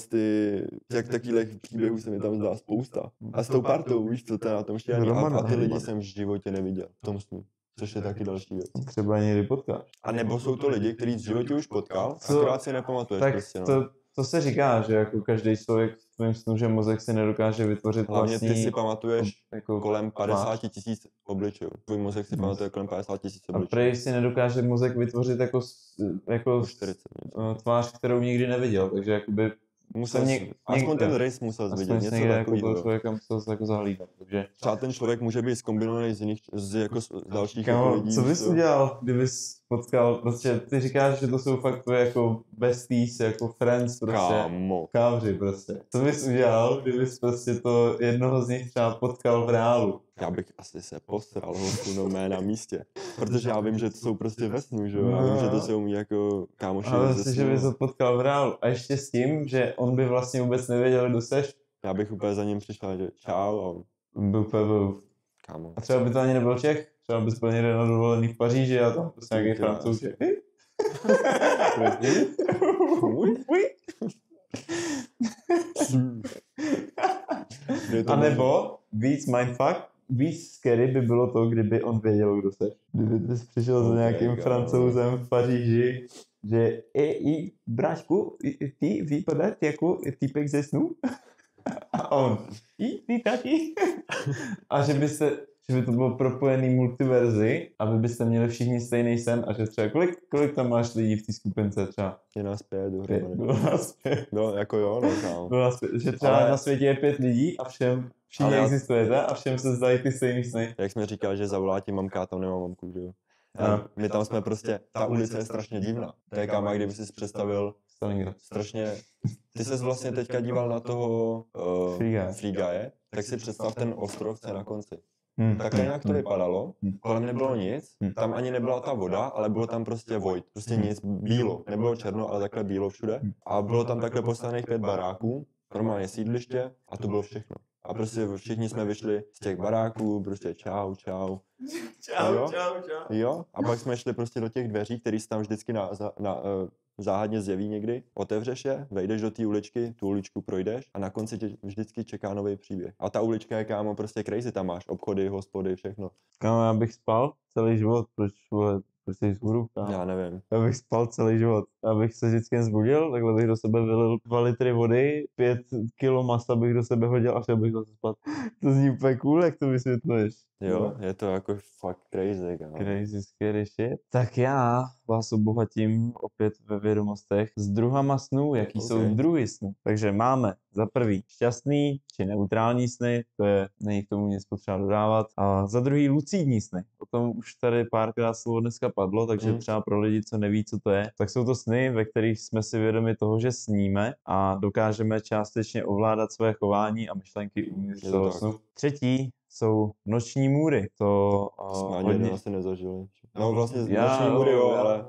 jak takových příběhů se mi tam zdá spousta. A s tou partou, víš co, to je na tom šílený. A ty lidi jsem v životě neviděl v tom snu. Což je taky další věc. Třeba někdy potkáš. A nebo jsou to lidi, kteří v životě už potkal, akorát si nepamatuješ tak prostě. No. To se říká, že jako každý člověk v tvém snu, že mozek si nedokáže vytvořit hlavně vlastní... ty si pamatuješ jako kolem 50 000 obličejů. Tvůj mozek si pamatuje kolem 50 000 obličejů. A prej si nedokáže mozek vytvořit jako 40. tvář, kterou nikdy neviděl, takže jakoby... Aspoň ten rys musel vidět, něco takového. Člověka musel jako zahlídat, takže... Třeba ten člověk může být zkombinovaný z dalších Kámo, lidí. co bys udělal, kdybys potkal, prostě ty říkáš, že to jsou fakt tvoje jako besties, jako friends, prostě. Kámo. Kávři prostě. Co bys udělal, kdybys prostě to jednoho z nich třeba potkal v reálu? Já bych asi se posral hostu na místě. Protože já vím, že to jsou prostě ve snu, že jo? Já vím, že to jsou mý jako kámoši. Ale si, že bys ho potkal v reálu. A ještě s tím, že on by vlastně vůbec nevěděl, kdo seš. Já bych úplně za ním přišel, že čau. A... Byl Kámo. A třeba by to ani nebyl Čech. Třeba bys byl někde na dovolený v Paříži a tam prostě nějaký Francouz. A nebo víc mindfuck, víc scary by bylo to, kdyby on věděl, kdo seš. Kdyby jsi přišel za nějakým Francouzem v Paříži, že brášku, ty vypadáš jako týpek ze snu? A on, ty taky? A že by to bylo propojený multiverzi, aby byste měli všichni stejný sen a že třeba kolik tam máš lidí v té skupince třeba? Je nás 5 dohromady. Bylo nás 5. No, jako jo, no kámo. Že třeba na světě je 5 lidí a všichni existujete a všem se zdají ty stejný sny. Jak jsme říkali, že zavolá ti mamka, tam nemám mamku, že jo? My tam jsme prostě, ta ulice je strašně divná. To je kámo, kdyby jsi představil strašně, ty ses vlastně teďka díval na toho Free Guye, tak si představ ten ostrov, co je na konci. Takhle nějak to vypadalo, kolem nebylo nic, tam ani nebyla ta voda, ale bylo tam prostě void, prostě nic, bílo, nebylo černo, ale takhle bílo všude. A bylo tam takhle postavených 5 baráků, normálně sídliště a to bylo všechno. A prostě všichni jsme vyšli z těch baráků, prostě čau. Čau. Jo, a pak jsme šli prostě do těch dveří, které se tam vždycky záhadně zjeví někdy. Otevřeš je, vejdeš do té uličky, tu uličku projdeš a na konci tě vždycky čeká nový příběh. A ta ulička je, kámo, prostě crazy, tam máš obchody, hospody, všechno. Kámo, já bych spal celý život, proč jsi vzhůru? Já nevím. Já bych spal celý život. Abych se vždycky vzbudil, takhle bych do sebe vylil 2 litry vody, 5 kilo masa bych do sebe hodil a šel bych zase spát. To zní úplně cool, jak to vysvětluješ. Jo, je to jako fakt crazy, kámo. Crazy, scary shit. Tak já vás obohatím opět ve vědomostech s druhama snů, jaký jsou druhy snů. Takže máme za prvý šťastný či neutrální sny, to je, není k tomu nic potřeba dodávat. A za druhý lucidní sny. O tom už tady párkrát slovo dneska padlo, takže třeba pro lidi, co neví, co to je, tak jsou to sny, ve kterých jsme si vědomi toho, že sníme a dokážeme částečně ovládat své chování a myšlenky uvnitř toho snu. Třetí jsou noční můry. To jsme ani asi nezažili. No vlastně noční můry, jo, ale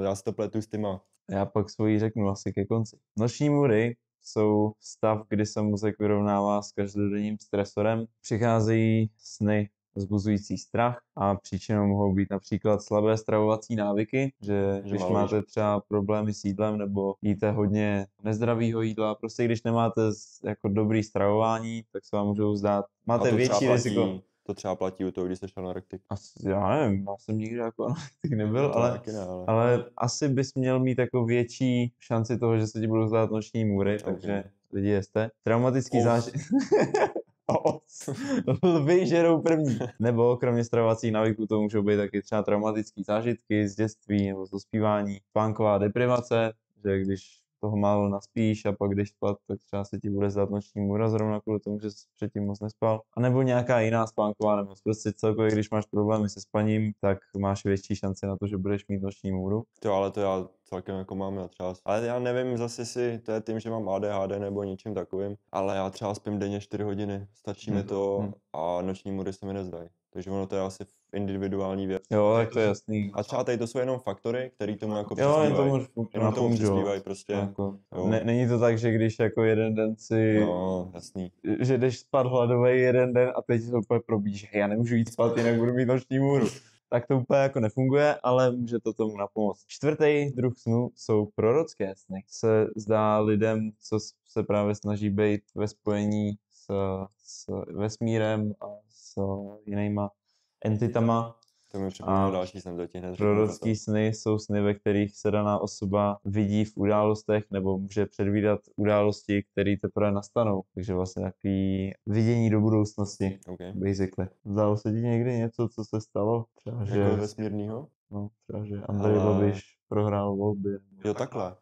já si to pletu s týma. Já pak svoji řeknu asi ke konci. Noční můry jsou stav, kdy se mozek vyrovnává s každodenním stresorem. Přicházejí sny vzbuzující strach a příčinou mohou být například slabé stravovací návyky, že když máte třeba problémy s jídlem nebo jíte hodně nezdravého jídla, prostě když nemáte jako dobrý stravování, tak se vám můžou zdát, máte větší riziko. To třeba platí u toho, když jsi anorektik. Já nevím, já jsem nikdy jako anorektik nebyl, ale asi bys měl mít jako větší šanci toho, že se ti budou zdát noční můry, takže lidi jeste. Traumatický zážitek. Lvy žerou první. Nebo kromě stravovacích návyků to můžou být taky třeba traumatické zážitky z dětství nebo z dospívání. Spánková deprivace, že když toho málo naspíš a pak když spát, tak třeba se ti bude zdát noční můra zrovna kvůli tomu, že jsi předtím moc nespal. A nebo nějaká jiná spánková nemoc. Prostě celkově, když máš problémy se spaním, tak máš větší šanci na to, že budeš mít noční můru. To ale to já celkem jako mám já třeba. Ale já nevím zase, jestli to je tím, že mám ADHD nebo něčím takovým, ale já třeba spím denně 4 hodiny, stačí mi to a noční můry se mi nezdají. Takže ono to je asi individuální věc. Jo, tak to je jasný. A třeba tady to jsou jenom faktory, který tomu jako Jo, jenom tomu přispívají prostě. Jako, není to tak, že když jako jeden den si... No, jasný. Že jdeš spát hladový jeden den a teď se úplně probíš, že já nemůžu jít spát, jinak budu mít noční můru. Tak to úplně jako nefunguje, ale může to tomu napomoct. Čtvrtý druh snů jsou prorocké sny. Se zdá lidem, co se právě snaží být ve spojení s vesmírem a s jinýma entitama. To mi připomíná další sen do těch. Prorocké sny jsou sny, ve kterých se daná osoba vidí v událostech nebo může předvídat události, které teprve nastanou. Takže vlastně takový vidění do budoucnosti, basically. Zdálo se ti někdy něco, co se stalo? Třeba, že... Jako vesmírnýho? No, třeba, že Andrej Babiš prohrál volby. Jo, takhle.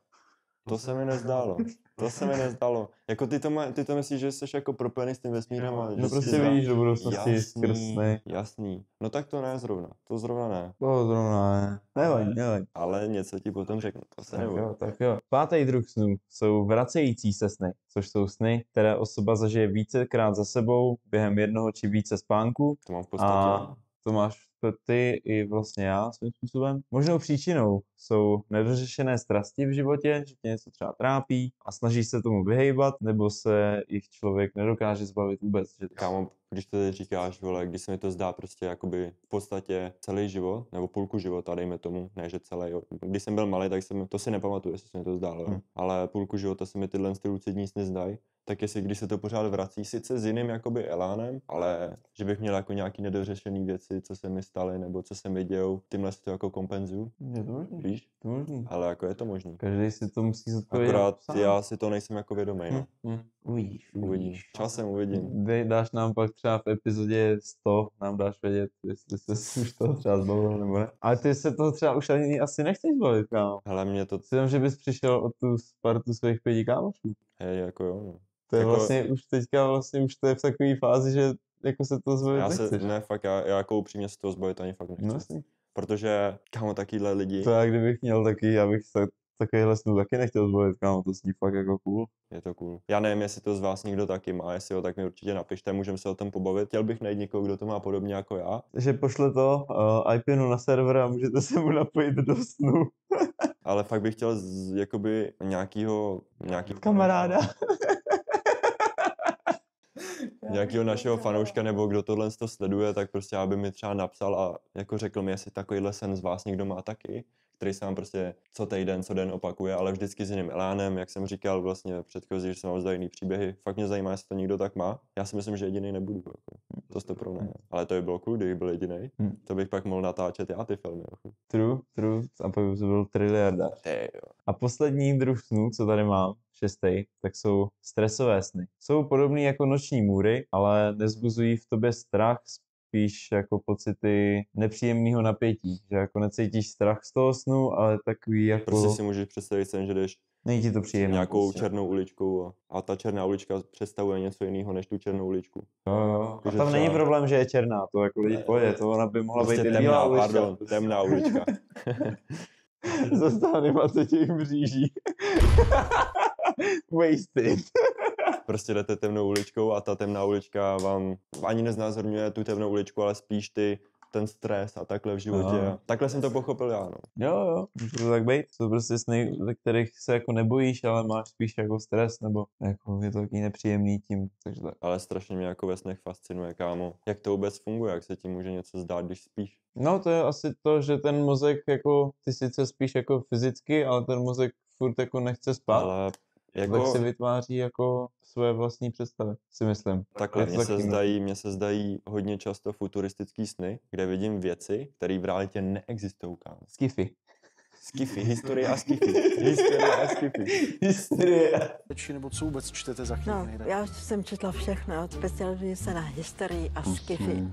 To se mi nezdálo. To se mi nezdalo. Jako ty to myslíš, že jsi jako propojený s tím vesmírem a že no prostě vidíš do budoucnosti skrz sny. Jasný. No tak to ne zrovna. To zrovna ne. To zrovna ne. Nevadí. Ale něco ti potom řeknu. To se nebude. Tak jo. Pátý druh snů jsou vracející se sny, což jsou sny, které osoba zažije vícekrát za sebou během jednoho či více spánků. To mám v podstatě. A to máš ty i vlastně já svým způsobem. Možnou příčinou jsou nedořešené strasti v životě, že tě něco třeba trápí a snažíš se tomu vyhejbat, nebo se jich člověk nedokáže zbavit vůbec. Že... Kámo, když to teď říkáš, vole, když se mi to zdá prostě jakoby v podstatě celý život, nebo půlku života, dejme tomu, ne že celý, když jsem byl malý, tak to si nepamatuju, jestli se mi to zdálo, ale půlku života se mi tyhle lucidní sny zdají, tak jestli když se to pořád vrací, sice s jiným jakoby elánem, ale že bych měl jako nějaký nedořešený věci, co se mi staly, nebo co se mi dějou, tímhle si to jako kompenzuju. Je to možný. Víš? To možný. Ale jako je to možný. Každý si to musí zodpovědět. Akorát já si to nejsem jako vědomý, no. Uvidíš. Časem uvidím. Dáš nám pak třeba v epizodě 100, nám dáš vědět, jestli se už toho třeba zbavil nebo ne. Ale ty se toho třeba už ani asi nechceš zbavit, kámo. Hele, mě to... Myslím, že bys přišel o tu Spartu svých 5 kámošů. Hej, jako jo, no. To je jako... vlastně už teďka už to je v takové fázi, že jako se to zbavit nechceš. Ne, fakt, já jako upřímně se toho zbavit ani fakt nechci. No, protože, kámo, takovýhle lidi... To já kdybych měl taky, já bych takovýhle snů taky nechtěl zbavit, kámo, to zní fakt jako cool. Je to cool. Já nevím, jestli to z vás někdo taky má, jestli ho, tak mi určitě napište, můžeme se o tom pobavit. Chtěl bych najít někoho, kdo to má podobně jako já. Že pošle to IPinu na server a můžete se mu napojit do snu. Ale fakt bych chtěl jakoby nějakýho kamaráda. Nějakého našeho fanouška, nebo kdo tohle to sleduje, tak prostě aby mi třeba napsal a jako řekl mi, jestli takovýhle sen z vás někdo má taky, který se vám prostě co den opakuje, ale vždycky s jiným elánem, jak jsem říkal vlastně předchozí, že se vám zdají jiný příběhy. Fakt mě zajímá, jestli to někdo tak má. Já si myslím, že jediný nebudu. Jako. To 100%. Ale to by bylo cool, kdyby byl jediný. To bych pak mohl natáčet já ty filmy. Jako. True. A pak by byl triliardář. A poslední druh snů, co tady mám, 6. tak jsou stresové sny. Jsou podobný jako noční můry, ale nezbuzují v tobě strach, spíš jako pocity nepříjemného napětí, že jako necítíš strach z toho snu, ale takový jako... Prostě si můžeš představit sen, že jdeš není ti to příjemné. Nějakou prostě černou uličkou a ta černá ulička představuje něco jiného než tu černou uličku. Jo. A tam není problém, že je černá, to jako lidi poje, to ona by mohla prostě být temná ulička. Pardon, temná ulička. Zase ta animace těch mříží. Wasted. Prostě jdete temnou uličkou a ta temná ulička vám ani neznázorňuje tu temnou uličku, ale spíš ten stres a takhle v životě. No. Takhle jsem to pochopil já, no. Jo, může to tak být. Jsou prostě sny, ve kterých se jako nebojíš, ale máš spíš jako stres, nebo jako je to taky nepříjemný tím, takže tak. Ale strašně mě jako ve snech fascinuje, kámo. Jak to vůbec funguje, jak se ti může něco zdát, když spíš? No to je asi to, že ten mozek jako, ty sice spíš jako fyzicky, ale ten mozek furt jako nechce spát. Ale jako... Tak si vytváří jako svoje vlastní představy, si myslím. Takhle, mně se zdají hodně často futuristický sny, kde vidím věci, které v realitě neexistují, kámo. Skify, historie a skify. Nebo co vůbec čtete za knihy? No, já jsem četla všechno, specializuji se na historii a skify.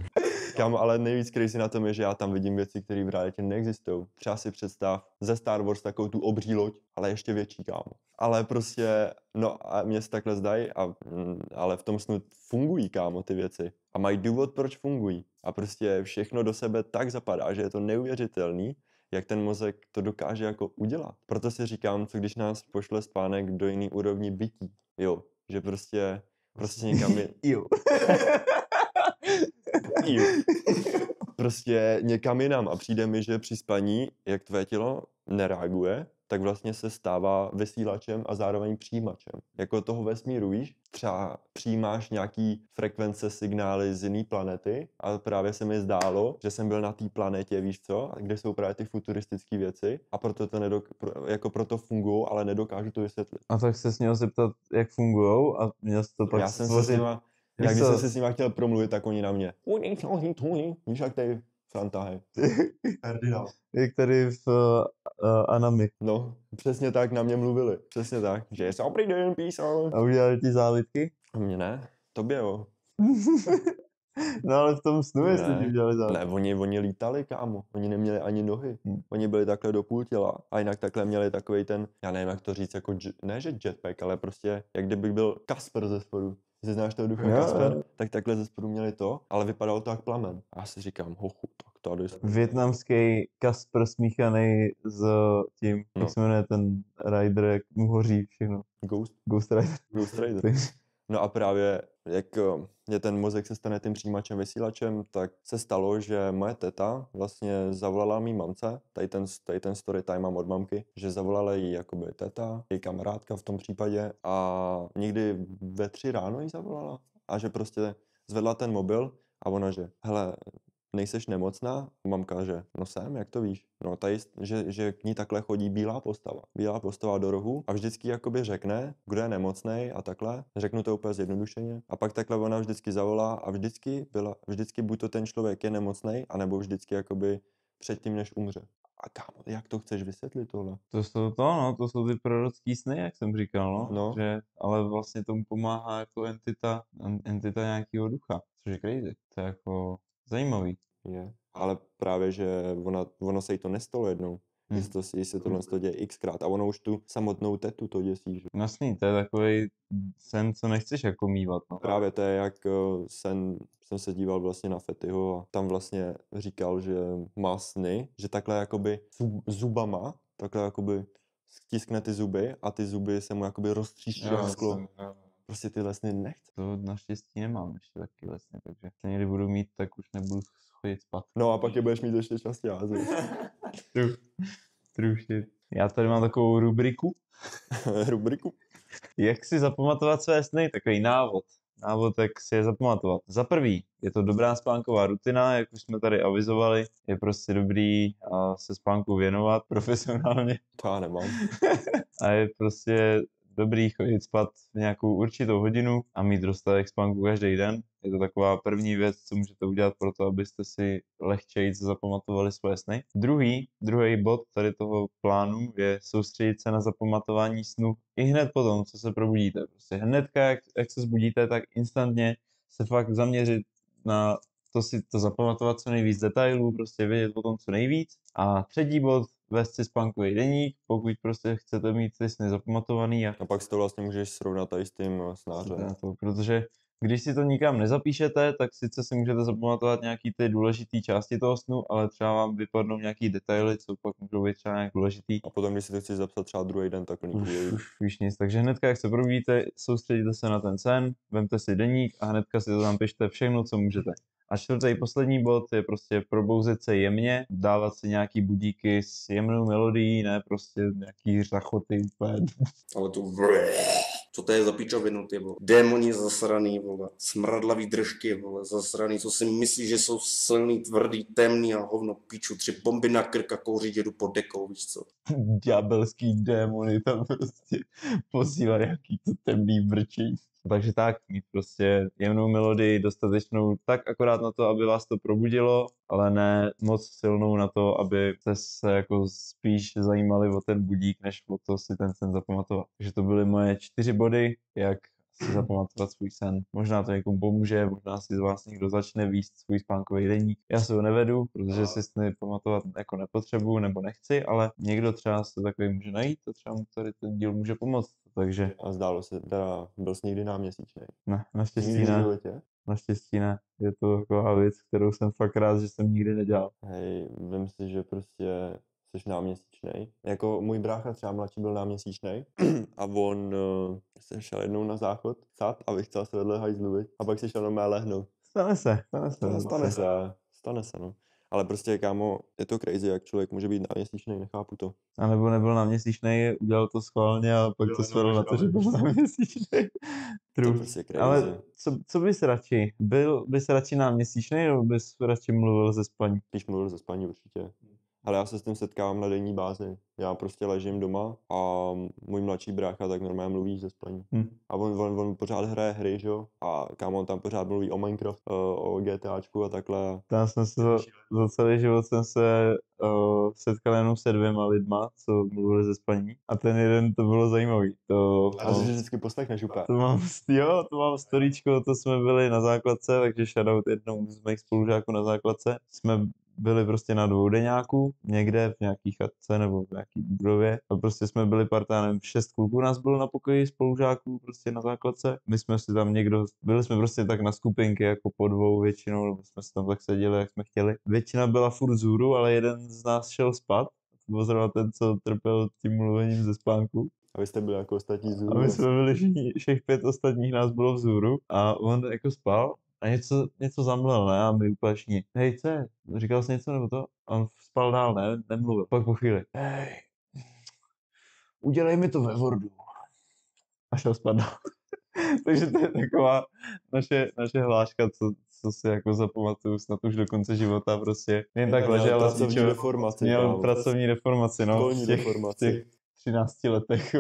Kámo, ale nejvíc crazy na tom je, že já tam vidím věci, které v realitě neexistují. Třeba si představ ze Star Wars takovou tu obří loď, ale ještě větší, kámo. Ale prostě, no a mě se takhle zdají, ale v tom snu fungují, kámo, ty věci. A mají důvod, proč fungují. A prostě všechno do sebe tak zapadá, že je to neuvěřitelný, jak ten mozek to dokáže jako udělat. Proto si říkám, co když nás pošle spánek do jiný úrovni bytí. Jo, že prostě někam je... Jo. Jo. Prostě někam jinam a přijde mi, že při spaní, jak tvé tělo nereaguje, tak vlastně se stává vysílačem a zároveň přijímačem. Jako toho vesmíru, víš? Třeba přijímáš nějaký frekvence, signály z jiné planety a právě se mi zdálo, že jsem byl na té planetě, víš co? Kde jsou právě ty futuristické věci a proto to proto fungují, ale nedokážu to vysvětlit. A tak se měl zeptat, jak fungujou a měl jsi to pak Já jsem se s nima, když jsem se s nima chtěl promluvit, tak oni na mě. Víš, jak tady Frantahy. Kardinál. Jak tady v Anami. No, přesně tak na mě mluvili. Přesně tak, že je dobrý den, písal. A udělali ti zálitky? A mě ne, tobě jo. No ale v tom snu, jestli ti udělali zálitky. Ne, oni lítali, kámo. Oni neměli ani nohy. Oni byli takhle do půl těla. A jinak takhle měli takovej ten, já nevím, jak to říct, jako ne, že jetpack, ale prostě, jak kdyby byl Kasper ze spodu. Jestli znáš toho ducha Kasper, tak takhle ze spodu měli to, ale vypadalo to jak plamen. A já si říkám, hochu, tak tady... Vietnamský Kasper smíchaný s tím, jak se jmenuje ten rider, jak mu hoří všechno. Ghost Rider. Ghost Rider. No a právě, jak je ten mozek se stane tím přijímačem, vysílačem, tak se stalo, že moje teta vlastně zavolala mý mamce, tady ten story time mám od mamky, že zavolala jí jakoby teta, její kamarádka v tom případě a někdy ve 3 ráno jí zavolala a že prostě zvedla ten mobil a ona, že hele, nejseš nemocná? Mamka, že no jsem, jak to víš? No tady, že k ní takhle chodí bílá postava do rohu a vždycky jakoby řekne, kdo je nemocnej a takhle, řeknu to úplně zjednodušeně a pak takhle ona vždycky zavolá a vždycky buď to ten člověk je nemocnej, anebo vždycky jakoby předtím, než umře. A kámo, jak to chceš vysvětlit tohle? To jsou ty prorocký sny, jak jsem říkal, no. Že, ale vlastně tomu pomáhá jako entita nějakého ducha, což je crazy, to je jako zajímavý. Je, ale právě, že ono se jí to nestalo jednou. Jestli se tohle děje xkrát a ono už tu samotnou tetu to děsí. Že? Jasný, to je takový sen, co nechceš jako mývat. No. Právě to je jak jsem se díval vlastně na Fettyho a tam vlastně říkal, že má sny, že takhle jakoby zubama, takhle jakoby stiskne ty zuby a ty zuby se mu jakoby roztříští jak sklo. Prostě tyhle sny nechce. To naštěstí nemám ještě taky sny, takže když někdy budu mít, tak už nebudu chodit spát. No a pak je budeš mít ještě častěji. True shit. Já tady mám takovou rubriku. Rubriku? Jak si zapamatovat své sny? Takový návod, jak si je zapamatovat. Za prvý, je to dobrá spánková rutina, jak už jsme tady avizovali. Je prostě dobrý se spánku věnovat profesionálně. To já nemám. A je prostě dobrý chodit spát v nějakou určitou hodinu a mít dostatek spánku každý den. Je to taková první věc, co můžete udělat pro to, abyste si lehčeji zapamatovali svoje sny. Druhý bod tady toho plánu je soustředit se na zapamatování snu i hned potom, co se probudíte. Prostě hnedka, jak se zbudíte, tak instantně se fakt zaměřit na to si to zapamatovat co nejvíc detailů, prostě vědět o tom co nejvíc. A třetí bod, vést si spánkový deník, pokud prostě chcete mít ty sny zapamatovaný. A pak si to vlastně můžeš srovnat tady s tím snářem. Protože když si to nikam nezapíšete, tak sice si můžete zapamatovat nějaký ty důležité části toho snu, ale třeba vám vypadnou nějaký detaily, co pak můžou být třeba nějak důležitý. A potom, když si to chceš zapsat třeba druhý den, tak už víš nic. Takže hnedka, jak se probudíte, soustředíte se na ten sen, vemte si deník a hnedka si to tam pište všechno, co můžete. A čtvrtý poslední bod je prostě probouzet se jemně, dávat si nějaký budíky s jemnou melodií, ne prostě nějaký řachoty úplně. Ale to co to je za pičovinu, ty vole. Démoni zasraný, vole. Smradlavý držky, vole. Zasraný, co si myslí, že jsou silný, tvrdý, temný a hovno piču. 3 bomby na krk a kouřit jedu pod dekou, víš co. Ďábelský démony tam prostě posílají nějaký to temný vrčení. Takže tak, mít prostě jemnou melodii, dostatečnou tak akorát na to, aby vás to probudilo, ale ne moc silnou na to, aby jste se jako spíš zajímali o ten budík, než o to si ten sen zapamatovat. Takže to byly moje 4 body, jak si zapamatovat svůj sen. Možná to někomu pomůže, možná si z vás někdo začne víct svůj spánkový deník. Já se ho nevedu, protože si sny pamatovat jako nepotřebuju nebo nechci, ale někdo třeba se takový může najít a třeba mu tady ten díl může pomoct. Takže A zdálo se, teda byl jsi někdy náměsíčnej. ne, naštěstí Nikdy v ne. životě? Naštěstí ne. Je to taková věc, kterou jsem fakt rád, že jsem nikdy nedělal. Hej, vem si, že prostě jsi náměsíčnej. Jako můj brácha třeba mladší byl náměsíčnej a on se šel jednou na záchod sát a vychcel se vedle hajzlu, viď? A pak si šel normálně lehnout. Stane se. Stane se, no. Ale prostě, kámo, je to crazy, jak člověk může být náměsíčnej, nechápu to. A nebo nebyl náměsíčnej, udělal to schválně a pak to svedl na to, že byl náměsíčnej. To True. prostě crazy. Ale co bys radši? Byl bys radši náměsíčnej, nebo bys radši mluvil ze spaní? Když mluvil ze spaní určitě. Ale já se s tím setkávám na denní bázi. Já prostě ležím doma a můj mladší brácha tak normálně mluví ze spaní. A on pořád hraje hry, že jo? A kámo, on tam pořád mluví o Minecraft, o GTAčku a takhle. Tam jsem se za celý život jsem se setkal jenom se 2 lidma, co mluvili ze spaní. A ten jeden, to bylo zajímavý. A to si vždycky poslechneš úplně. To mám storíčko, to jsme byli na základce, takže shoutout jednou z mých spolužáků na základce. Jsme byli prostě na 2deňáku, někde v nějaký chatce nebo v nějaký budově. A prostě jsme byli parta, nevím, 6 kluků nás bylo na pokoji spolužáků prostě na základce. My jsme si tam byli jsme prostě tak na skupinky jako po 2 většinou, nebo jsme si tam tak seděli, jak jsme chtěli. Většina byla furt vzhůru, ale jeden z nás šel spát. To byl zrovna ten, co trpěl tím mluvením ze spánku. A vy jste byli jako ostatní vzhůru. A my jsme byli všech 5 ostatních nás bylo vzhůru a on jako spal a něco zamlel, ne? A my úplně všichni, hej, co je? Říkal jsi něco nebo to? A on spal dál, ne? Nemluvil. Pak po chvíli, hej, udělej mi to ve Wordu. A šel spát dál. Takže to je taková naše hláška, co si jako zapamatuju snad už do konce života prostě. Jen tak ležel a pracovní deformaci. měl pracovní deformaci, no. Školní deformaci. 13 letech.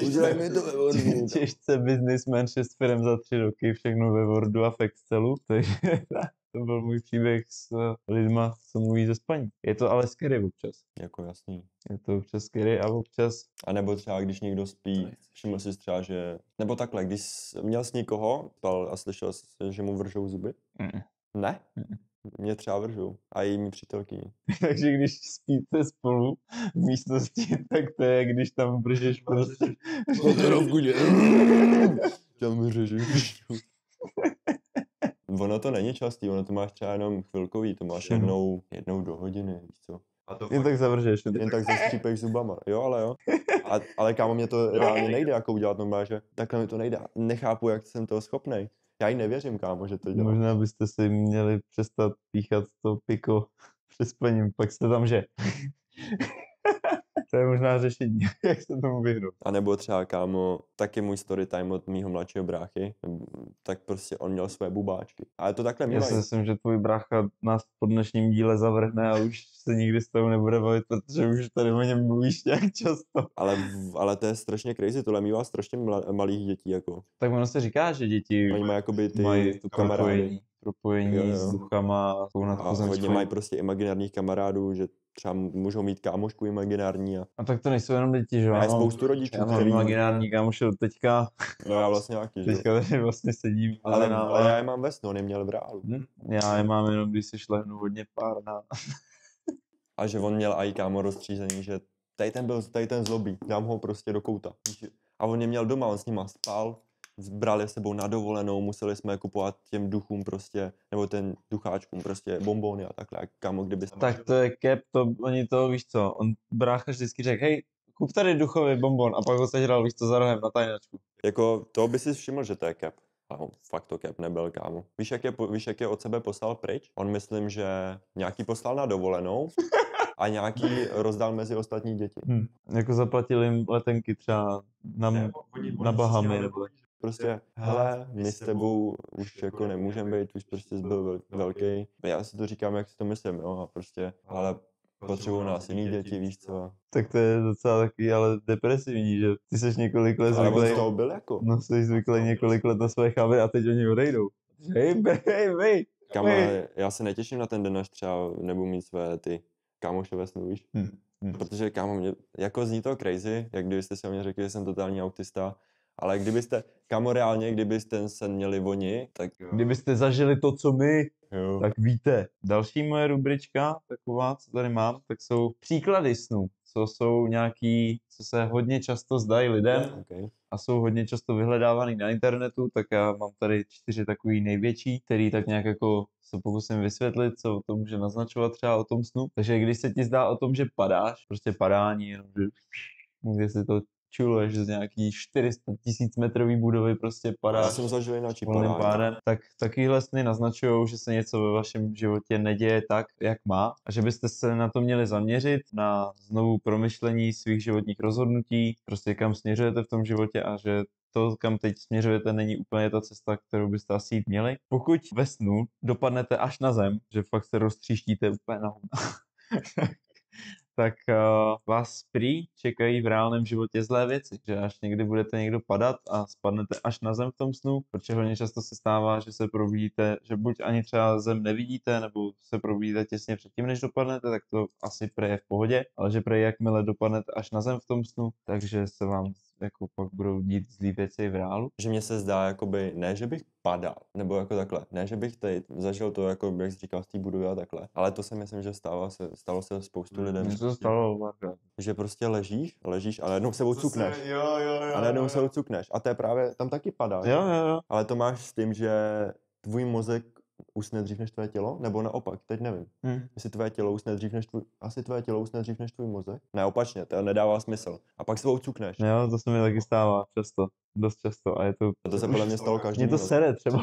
Udělej mi to ve Wordu. Těžce businessman 6 firm za 3 roky, všechno ve Wordu a v Excelu. Takže to byl můj příběh s lidma, co mluví ze spaní. Je to ale scary občas. Jako jasný. Je to občas scary a občas... A nebo třeba, když někdo spí, všiml jsi třeba, že... Nebo takhle, když měl s někoho, spal a slyšel jsi, že mu vržou zuby? Ne? Mě třeba vržou. A její mi přítelkyni. Takže když spíte spolu v místnosti, tak to je, když tam vržeš prostě. Tam vržeš. Ono to není častý, ono to máš třeba jenom chvilkový, to máš jednou do hodiny, víš co. A to Jen tak zavržeš. jen tak zastřípeš zubama. Jo, ale jo. Ale kámo, mě to reálně nejde jako udělat normálně, že takhle mi to nejde. Nechápu, jak jsem toho schopnej. Já jí nevěřím, kámo, že to dělá. Možná byste si měli přestat píchat to piko přes spaním, pak jste tam, že... To je možná řešení, jak se tomu vyhnout. A nebo třeba, kámo, taky můj story time od mýho mladšího bráchy, tak prostě on měl své bubáčky. Ale to takhle Já měl. si myslím, že tvůj brácha nás po dnešním díle zavrhne a už se nikdy s tebou nebude bavit, protože už tady o něm mluvíš nějak často. Ale to je strašně crazy, tohle mývá strašně malých dětí, jako. Tak ono se říká, že děti Oni mají jakoby ty mají tu kamarády. propojení Jo, jo. s duchama a A hodně mají prostě imaginárních kamarádů, že třeba můžou mít kámošku imaginární. A tak to nejsou jenom děti, že jo? A je Já mám- spoustu rodičů, Já mám který... imaginární kámoše do teďka. No já vlastně nějaký, že jo. Teďka tady vlastně sedím. Ale já je mám ve snu, on je měl v reálu. Já je mám jenom, když si šlehnu hodně párna. A že on měl i kámo rozstřízený, že tady ten zlobí, dám ho prostě do kouta. A on je měl doma, on s nima spal, brali je sebou na dovolenou, museli jsme kupovat těm duchům prostě, nebo ten ducháčkům prostě bonbony a takhle, a kámo, kdyby... Tak to je cap, to oni to, víš co, on brácha vždycky řekl, hej, kup tady duchový bonbon a pak ho sežral, víš co, za rohem na tajnačku. Jako, to by si všiml, že to je cap. A on fakt to cap nebyl, kámo. Víš, jak je od sebe poslal pryč? On myslím, že nějaký poslal na dovolenou a nějaký rozdal mezi ostatní děti. Jako zaplatil jim letenky třeba na Bahamy nebo... Prostě, hele, my s tebou už jako nemůžeme být, už prostě byl velký. Já si to říkám, jak si to myslím, jo, a prostě, ale potřebují nás jiný děti, víš co. Tak to je docela takový, ale depresivní, že ty seš několik let Ale on zvyklý, z toho byl jako. no jsi zvyklý několik let na své chávy a teď oni odejdou. Hej. Kámo, já se netěším na ten den, až třeba nebudu mít své ty kámoše ve snu, víš. Protože kámo, jako zní to crazy, jak kdybyste si o mě řekli, že jsem totální autista, Ale kdybyste, kamo reálně, kdybyste ten sen měli oni, tak jo. Kdybyste zažili to, co my, Jo. tak víte. Další moje rubrička, taková, co tady mám, tak jsou příklady snů, co jsou nějaký, co se hodně často zdají lidem Okay. a jsou hodně často vyhledávaný na internetu, tak já mám tady 4 takový největší, který tak nějak jako se pokusím vysvětlit, co to může naznačovat třeba o tom snu. Takže když se ti zdá o tom, že padáš, prostě padání, jenom že někde si to čuluješ z nějaký 400 000 metrový budovy, prostě Já padáš jsem zažil jináčí volným padání. pádem, tak takovýhle sny naznačují, že se něco ve vašem životě neděje tak, jak má a že byste se na to měli zaměřit, na znovu promyšlení svých životních rozhodnutí, prostě kam směřujete v tom životě a že to, kam teď směřujete, není úplně ta cesta, kterou byste asi jít měli. Pokud ve snu dopadnete až na zem, že fakt se roztříštíte úplně na tak vás prý čekají v reálném životě zlé věci, že až někdy budete někdo padat a spadnete až na zem v tom snu, protože hodně často se stává, že se probudíte, že buď ani třeba zem nevidíte, nebo se probudíte těsně předtím, než dopadnete, tak to asi prej je v pohodě, ale že prej jakmile dopadnete až na zem v tom snu, takže se vám jako pak budou dít zlý věci v reálu. Že mně se zdá, jakoby, ne, že bych padal, nebo jako takhle, ne, že bych teď zažil to, jako, jak jsi říkal, z té budovy a takhle, ale to si myslím, že stalo se spoustu lidem. Mně se to stalo, že prostě ležíš a najednou se odsukneš. A najednou se odsukneš. A to je právě, tam taky padá. Jo. Ale to máš s tím, že tvůj mozek usne dřív než tvé tělo, nebo naopak, teď nevím. Jestli tvé tělo usne dřív než tvé tělo usne dřív než tvůj mozek. Ne, opačně, to nedává smysl. A pak se odsukneš. Jo, to se mi taky stává často. Dost často a je to... A to se podle mě stalo každý. Mě to sere třeba.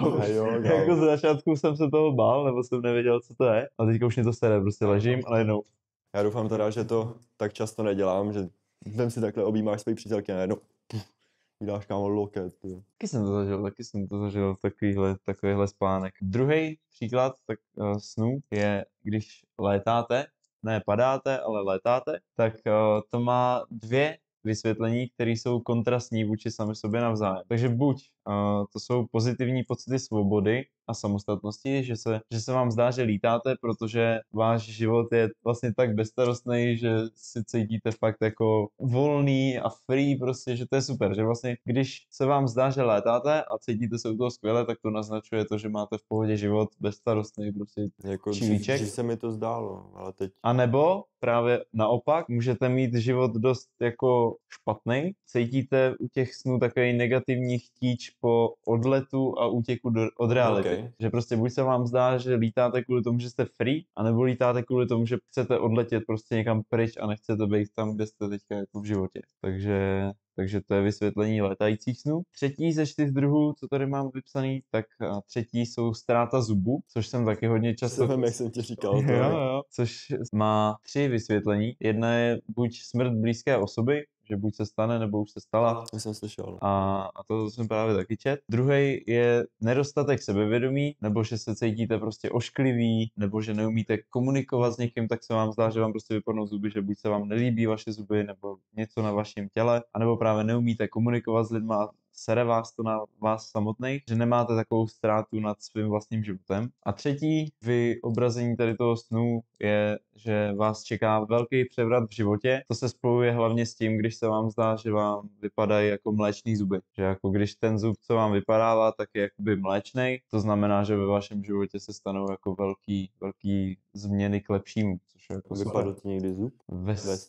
Jako z začátku jsem se toho bál, nebo jsem nevěděl, co to je. A teďka už mě to sere, prostě ležím a najednou. Já doufám teda, že to tak často nedělám, že vem si takhle objímáš svoji přítelky a najednou dáš kámo loket. Taky jsem to zažil, takovýhle spánek. Druhý příklad tak snů je, když létáte, ne padáte, ale létáte, tak to má 2 vysvětlení, které jsou kontrastní vůči sami sobě navzájem. Takže buď to jsou pozitivní pocity svobody a samostatnosti, že se vám zdá, že lítáte, protože váš život je vlastně tak bezstarostný, že si cítíte fakt jako volný a free, prostě, že to je super, že vlastně když se vám zdá, že létáte a cítíte se u toho skvěle, tak to naznačuje to, že máte v pohodě život bezstarostný, prostě jako čilíček. Že se mi to zdálo, ale teď... A nebo právě naopak, můžete mít život dost jako špatný, cítíte u těch snů takový negativní chtíč po odletu a útěku od reality. Okay. Že prostě buď se vám zdá, že lítáte kvůli tomu, že jste free, anebo lítáte kvůli tomu, že chcete odletět prostě někam pryč a nechcete být tam, kde jste teďka jako v životě. Takže to je vysvětlení létajících snů. Třetí ze 4 druhů, co tady mám vypsaný, tak třetí jsou ztráta zubů, což jsem taky hodně často... Jsem, jak jsem ti říkal. Jo. Což má 3 vysvětlení. Jedna je buď smrt blízké osoby, že buď se stane, nebo už se stala. To jsem slyšel. A to jsem právě taky čet. Druhý je nedostatek sebevědomí, nebo že se cítíte prostě ošklivý, nebo že neumíte komunikovat s někým, tak se vám zdá, že vám prostě vypadnou zuby, že buď se vám nelíbí vaše zuby, nebo něco na vašem těle, anebo právě neumíte komunikovat s lidma, sere vás to na vás samotných, že nemáte takovou ztrátu nad svým vlastním životem. A třetí vyobrazení tady toho snu je, že vás čeká velký převrat v životě. To se spojuje hlavně s tím, když se vám zdá, že vám vypadají jako mléčný zuby. Že jako když ten zub, co vám vypadává, tak je jakoby mléčnej, to znamená, že ve vašem životě se stanou jako velký změny k lepšímu. Což je jako vypadl ti někdy zub?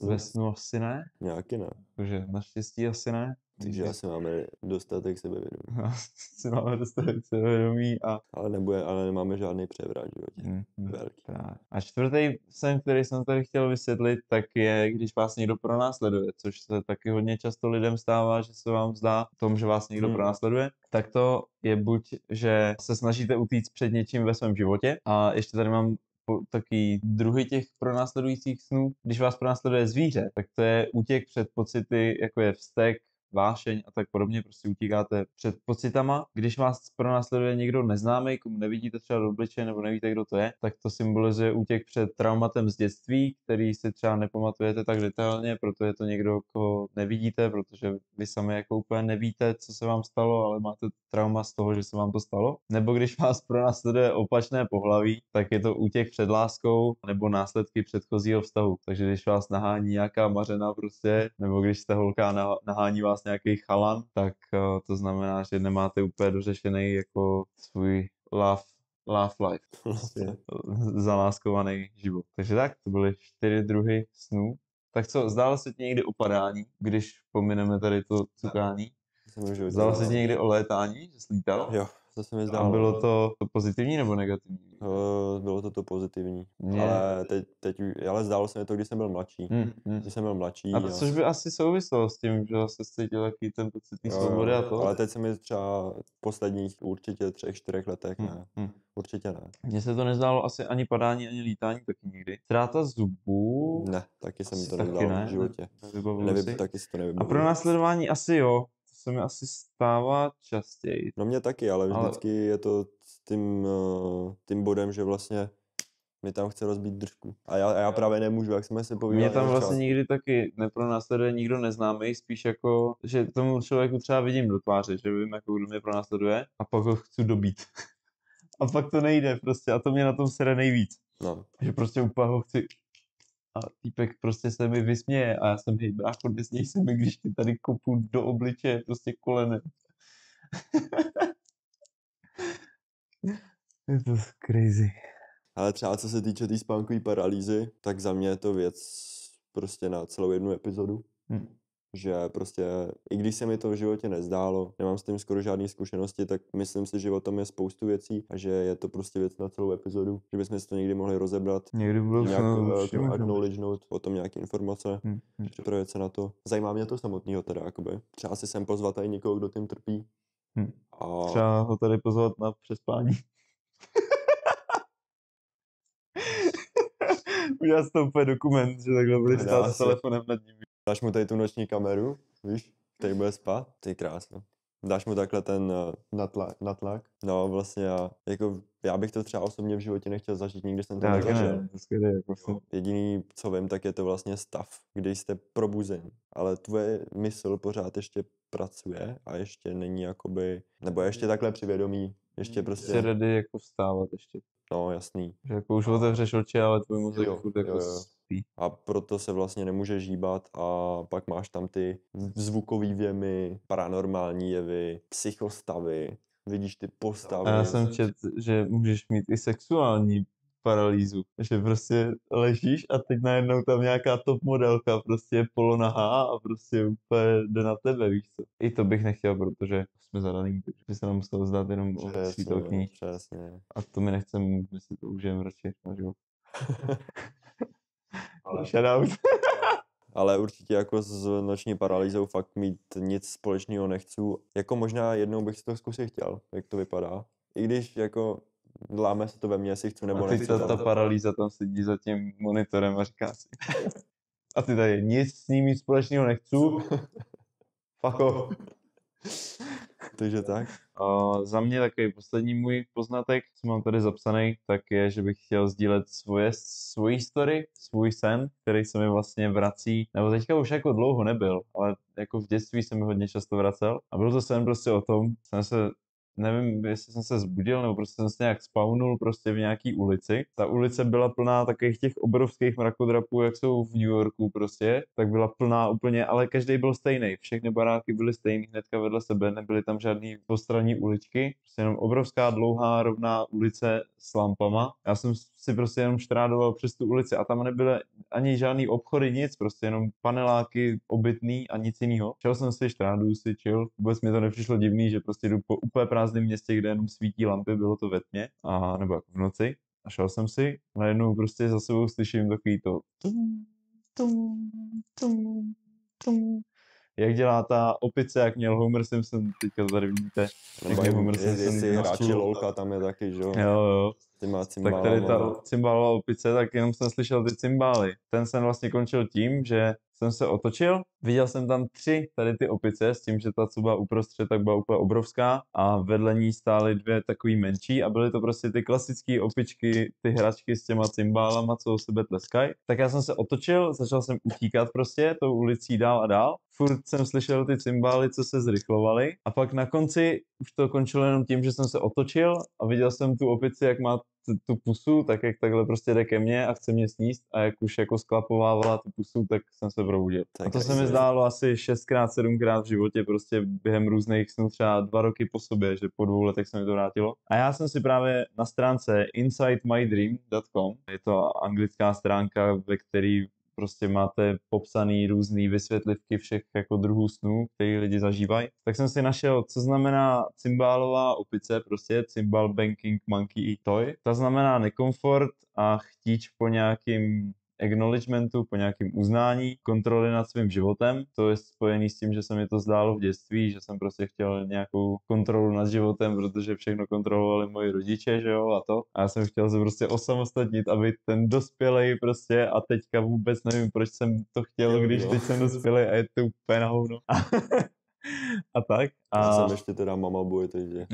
Ve snu asi ne. Nějaký ne. Takže naštěstí asi ne. Takže asi máme dostatek sebevědomí. Asi máme dostatek sebevědomí Ale nemáme žádný převrat v životě. Velký. A čtvrtý sen, který jsem tady chtěl vysvětlit, tak je, když vás někdo pronásleduje, což se taky hodně často lidem stává, že se vám zdá tom, že vás někdo pronásleduje, tak to je buď, že se snažíte utíct před něčím ve svém životě a ještě tady mám taky druhý těch pronásledujících snů. Když vás pronásleduje zvíře, tak to je útěk před pocity, jako je vztek, vášeň a tak podobně, prostě utíkáte před pocitama. Když vás pronásleduje někdo neznámý, komu nevidíte třeba do obličeje nebo nevíte, kdo to je, tak to symbolizuje útěk před traumatem z dětství, který si třeba nepamatujete tak detailně, proto je to někdo, koho nevidíte, protože vy sami jako úplně nevíte, co se vám stalo, ale máte trauma z toho, že se vám to stalo. Nebo když vás pronásleduje opačné pohlaví, tak je to útěk před láskou nebo následky předchozího vztahu. Takže když vás nahání nějaká mařena prostě, nebo když jste holka, nahání vás nějaký chalan, tak to znamená, že nemáte úplně dořešený jako svůj love life, prostě zaláskovaný život. Takže tak, to byly 4 druhy snů. Tak co, zdálo se ti někdy o padání, když pomineme tady to cukání? Zdálo se ti někdy o létání, že jsi lítal? Jo, to se mi zdálo. A bylo to pozitivní nebo negativní? Bylo to pozitivní. Mně- Ale ale zdálo se mi to, když jsem byl mladší. Když jsem byl mladší. A to, což by asi souviselo s tím, že se cítil takový ten pocit té svobody a to. Ale teď se mi třeba v posledních určitě 3-4 letech ne. Určitě ne. Mně se to nezdálo asi ani padání, ani lítání taky nikdy. Ztráta zubů. Ne, taky se mi Asi to taky nezdálo ne, v životě. Nevybavuju si. Taky si to A nevybavuju. pro následování asi jo. To se mi asi stává častěji. No mě taky, ale vždycky je to s tím bodem, že vlastně mi tam chce rozbít držku. A já právě nemůžu, jak jsme se povídali. Mě tam vlastně nikdy taky nepronásleduje nikdo neznámý, spíš jako, že tomu člověku třeba vidím do tváře, že vím, jako kdo mě pronásleduje a pak ho chci dobít. A pak to nejde prostě a to mě na tom sere nejvíc. No. Že prostě úplně ho chci a týpek prostě se mi vysměje a já jsem hej brácho, nesměj se mi, když ti tady kopu do obličeje prostě kolenem. Je to crazy. Ale třeba co se týče té spánkové paralýzy, tak za mě je to věc prostě na celou jednu epizodu. Že prostě, i když se mi to v životě nezdálo, nemám s tím skoro žádné zkušenosti, tak myslím si, že o tom je spoustu věcí a že je to prostě věc na celou epizodu, že bychom si to někdy mohli rozebrat, Někdy budou nějak acknowledgenout o tom nějaké informace, připravit se na to. Zajímá mě to samotného teda, jakoby. Třeba si sem pozvat tady někoho, kdo tím trpí. A... Třeba ho tady pozvat na přespání. Udělal jsi to úplně dokument, že takhle budeš stát s telefonem nad ním. Dáš mu tady tu noční kameru, víš, který bude spát, to je krásno. Dáš mu takhle ten natlak. No vlastně já bych to třeba osobně v životě nechtěl zažít, nikdy jsem to nezažil. Jediný, co vím, tak je to vlastně stav, kdy jste probuzen, ale tvoje mysl pořád ještě pracuje a ještě není jakoby, nebo ještě takhle přivědomí, ještě prostě... Jsi ready jako vstávat ještě. No, jasný. Že jako už otevřeš oči, ale tvůj mozek furt jako spí. A proto se vlastně nemůžeš hýbat a pak máš tam ty zvukové věmy, paranormální jevy, psychostavy, vidíš ty postavy. A já jsem četl, že můžeš mít i sexuální paralýzu, že prostě ležíš a teď najednou tam nějaká top modelka prostě je polonahá a prostě úplně jde na tebe, víš co. I to bych nechtěl, protože jsme zadaný, takže by se nám muselo zdát jenom o svítelkní. Přesně. A to my nechceme, my si to užijeme radši na život. Shoutout. Ale určitě jako s noční paralýzou fakt mít nic společného nechci. Jako možná jednou bych si to zkusit chtěl, jak to vypadá. I když jako láme se to ve mně, jestli chci nebo nechci. A teď ta paralýza tam sedí za tím monitorem a říká si. A ty tady nic s ním společného nechci. Fuck off. Takže tak. Za mě takový poslední můj poznatek, co mám tady zapsaný, tak je, že bych chtěl sdílet svoji story, svůj sen, který se mi vlastně vrací, nebo teďka už jako dlouho nebyl, ale jako v dětství se mi hodně často vracel. A byl to sen prostě o tom, nevím, jestli jsem se zbudil, nebo prostě jsem se nějak spawnul prostě v nějaký ulici. Ta ulice byla plná takových těch obrovských mrakodrapů, jak jsou v New Yorku prostě, tak byla plná úplně, ale každý byl stejný. Všechny baráky byly stejný hnedka vedle sebe, nebyly tam žádný postranní uličky, prostě jenom obrovská, dlouhá, rovná ulice s lampama. Já jsem si prostě jenom štrádoval přes tu ulici a tam nebyly ani žádný obchody, nic, prostě jenom paneláky obytný a nic jiného. Šel jsem si, štráduju si, chill, vůbec mi to nepřišlo divný, že prostě jdu po úplně prázdném městě, kde jenom svítí lampy, bylo to ve tmě, nebo jako v noci. A šel jsem si, najednou prostě za sebou slyším takový to jak dělá ta opice, jak měl Homer Simpson, teďka tady vidíte. Jestli hráči LOLka tam je taky, že jo? Jo. Tak tady ta cymbálová opice, tak jenom jsem slyšel ty cymbály. Ten sen vlastně končil tím, že jsem se otočil, viděl jsem tam 3 tady ty opice s tím, že ta, co byla uprostřed, tak byla úplně obrovská a vedle ní stály 2 takový menší a byly to prostě ty klasické opičky, ty hračky s těma cymbálama, co o sebe tleskají. Tak já jsem se otočil, začal jsem utíkat prostě tou ulicí dál a dál. Furt jsem slyšel ty cymbály, co se zrychlovaly a pak na konci už to končilo jenom tím, že jsem se otočil a viděl jsem tu opici, jak má tu pusu, tak jak takhle prostě jde ke mně a chce mě sníst a jak už jako sklapovávala tu pusu, tak jsem se probudil. A to se mi zdálo asi 6x, 7x v životě, prostě během různých snů, třeba 2 roky po sobě, že po 2 letech se mi to vrátilo. A já jsem si právě na stránce insidemydream.com, je to anglická stránka, ve který prostě máte popsaný různý vysvětlivky všech jako druhů snů, který lidi zažívají. Tak jsem si našel, co znamená cymbálová opice, prostě cymbal banking monkey toy. To znamená nekomfort a chtíč po nějakým acknowledgementu, po nějakém uznání, kontroly nad svým životem. To je spojený s tím, že se mi to zdálo v dětství, že jsem prostě chtěl nějakou kontrolu nad životem, protože všechno kontrolovali moji rodiče, že jo, a to. A já jsem chtěl se prostě osamostatnit, aby ten dospělej prostě a teďka vůbec nevím, proč jsem to chtěl, když teď jsem dospělej a je to úplně na hovno. A tak. Já jsem ještě teda mama boy, takže.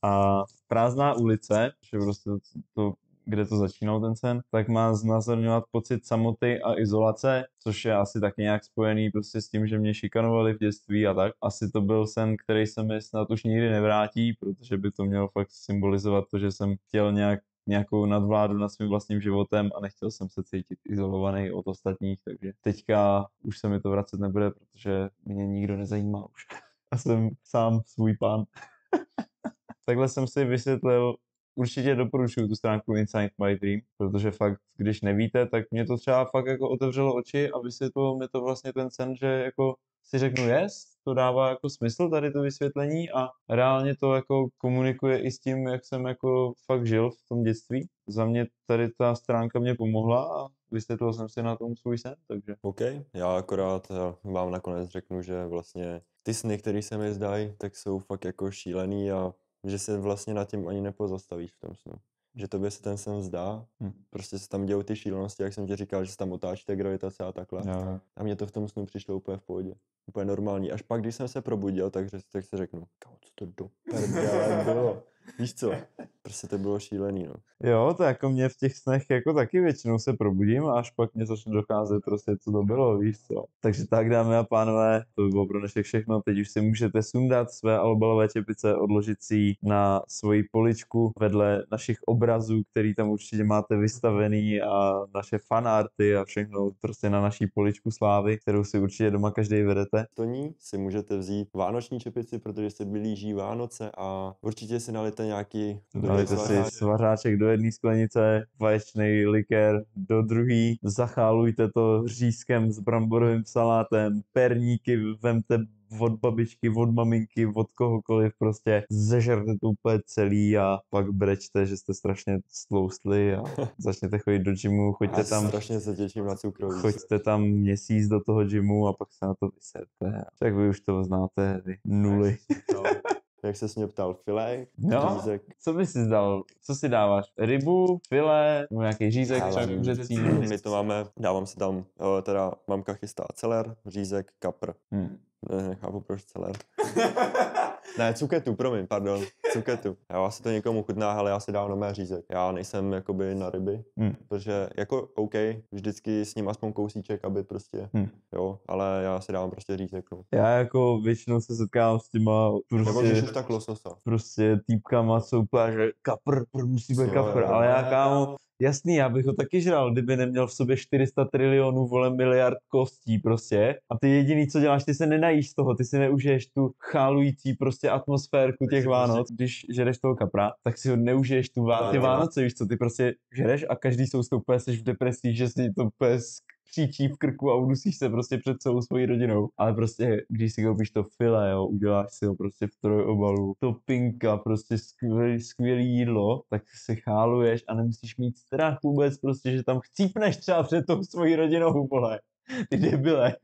A Prázdná ulice, že prostě to kde to začínal ten sen, tak má znázorňovat pocit samoty a izolace, což je asi tak nějak spojený prostě s tím, že mě šikanovali v dětství a tak. Asi to byl sen, který se mi snad už nikdy nevrátí, protože by to mělo fakt symbolizovat to, že jsem chtěl nějakou nadvládu nad svým vlastním životem a nechtěl jsem se cítit izolovaný od ostatních, takže teďka už se mi to vracet nebude, protože mě nikdo nezajímá už. A jsem sám svůj pán. Takhle jsem si vysvětlil. Určitě doporučuji tu stránku Inside My Dream, protože fakt, když nevíte, tak mě to třeba fakt jako otevřelo oči a vysvětlilo mi to vlastně ten sen, že jako si řeknu to dává jako smysl tady to vysvětlení a reálně to jako komunikuje i s tím, jak jsem jako fakt žil v tom dětství. Za mě tady ta stránka mě pomohla a vysvětlil jsem si na tom svůj sen, takže. OK, já akorát vám nakonec řeknu, že vlastně ty sny, které se mi zdají, tak jsou fakt jako šílený a že se vlastně nad tím ani nepozastavíš v tom snu. Že tobě se ten sen zdá, prostě se tam dějou ty šílenosti, jak jsem ti říkal, že se tam otáčí ta gravitace a takhle. Jo. A mně to v tom snu přišlo úplně v pohodě. Úplně normální. Až pak, když jsem se probudil, tak si řeknu, co to do prdele bylo. Víš co? Prostě to bylo šílený, no. Jo, to jako mě v těch snech jako taky většinou se probudím a až pak mě začne docházet prostě, co to bylo, víš co. Takže tak, dámy a pánové, to by bylo pro dnešek všechno. Teď už si můžete sundat své alobalové čepice, odložit si ji na svoji poličku vedle našich obrazů, který tam určitě máte vystavený a naše fanarty a všechno prostě na naší poličku slávy, kterou si určitě doma každý vedete. To ní si můžete vzít vánoční čepici, protože se blíží Vánoce a určitě si nalijte nějaký Dajte si svařáček do jedné sklenice, vaječný likér do druhé, zachálujte to řízkem s bramborovým salátem, perníky vemte od babičky, od maminky, od kohokoliv, prostě zežerte to úplně celý a pak brečte, že jste strašně stloustli a začněte chodit do gymu, choďte tam. Strašně se těším na cukroví. Choďte tam měsíc do toho gymu a pak se na to vyserte. Tak vy už to znáte, vy nuly. Jak se mě ptal, filé, řízek. Co bys si dal? Co si dáváš? Rybu, filé, nebo nějaký řízek, třeba kuřecí? My to máme, dávám si tam, teda mamka chystá celer, řízek, kapr. Nechápu, proč celer. Ne, cuketu, pardon, cuketu. Já asi to někomu chutná, ale já si dám na mé řízek. Já nejsem jakoby na ryby, protože jako OK, vždycky s ním aspoň kousíček, aby prostě, jo, ale já si dávám prostě řízek. No. Já jako většinou se setkávám s těma nebo prostě, když už tak lososa. prostě týpkama, co úplně, že kapr, musí být kapr, ale já kámo, jasný, já bych ho taky žral, kdyby neměl v sobě 400 trilionů, miliard kostí prostě. A ty jediný, co děláš, ty se nenajíš z toho, ty si neužiješ tu chálující prostě atmosférku těch Vánoc. Když žereš toho kapra, tak si ho neužiješ ty Vánoce, víš co, ty prostě žereš a každý soustup úplně seš v depresích, že si to úplně křičí v krku a udusíš se prostě před celou svojí rodinou. Ale prostě, když si koupíš to filé, jo, uděláš si ho prostě v trojobalu, topinka, prostě skvělý jídlo, tak si cháluješ a nemusíš mít strach vůbec prostě, že tam chcípneš třeba před tou svojí rodinou, vole. Ty debile.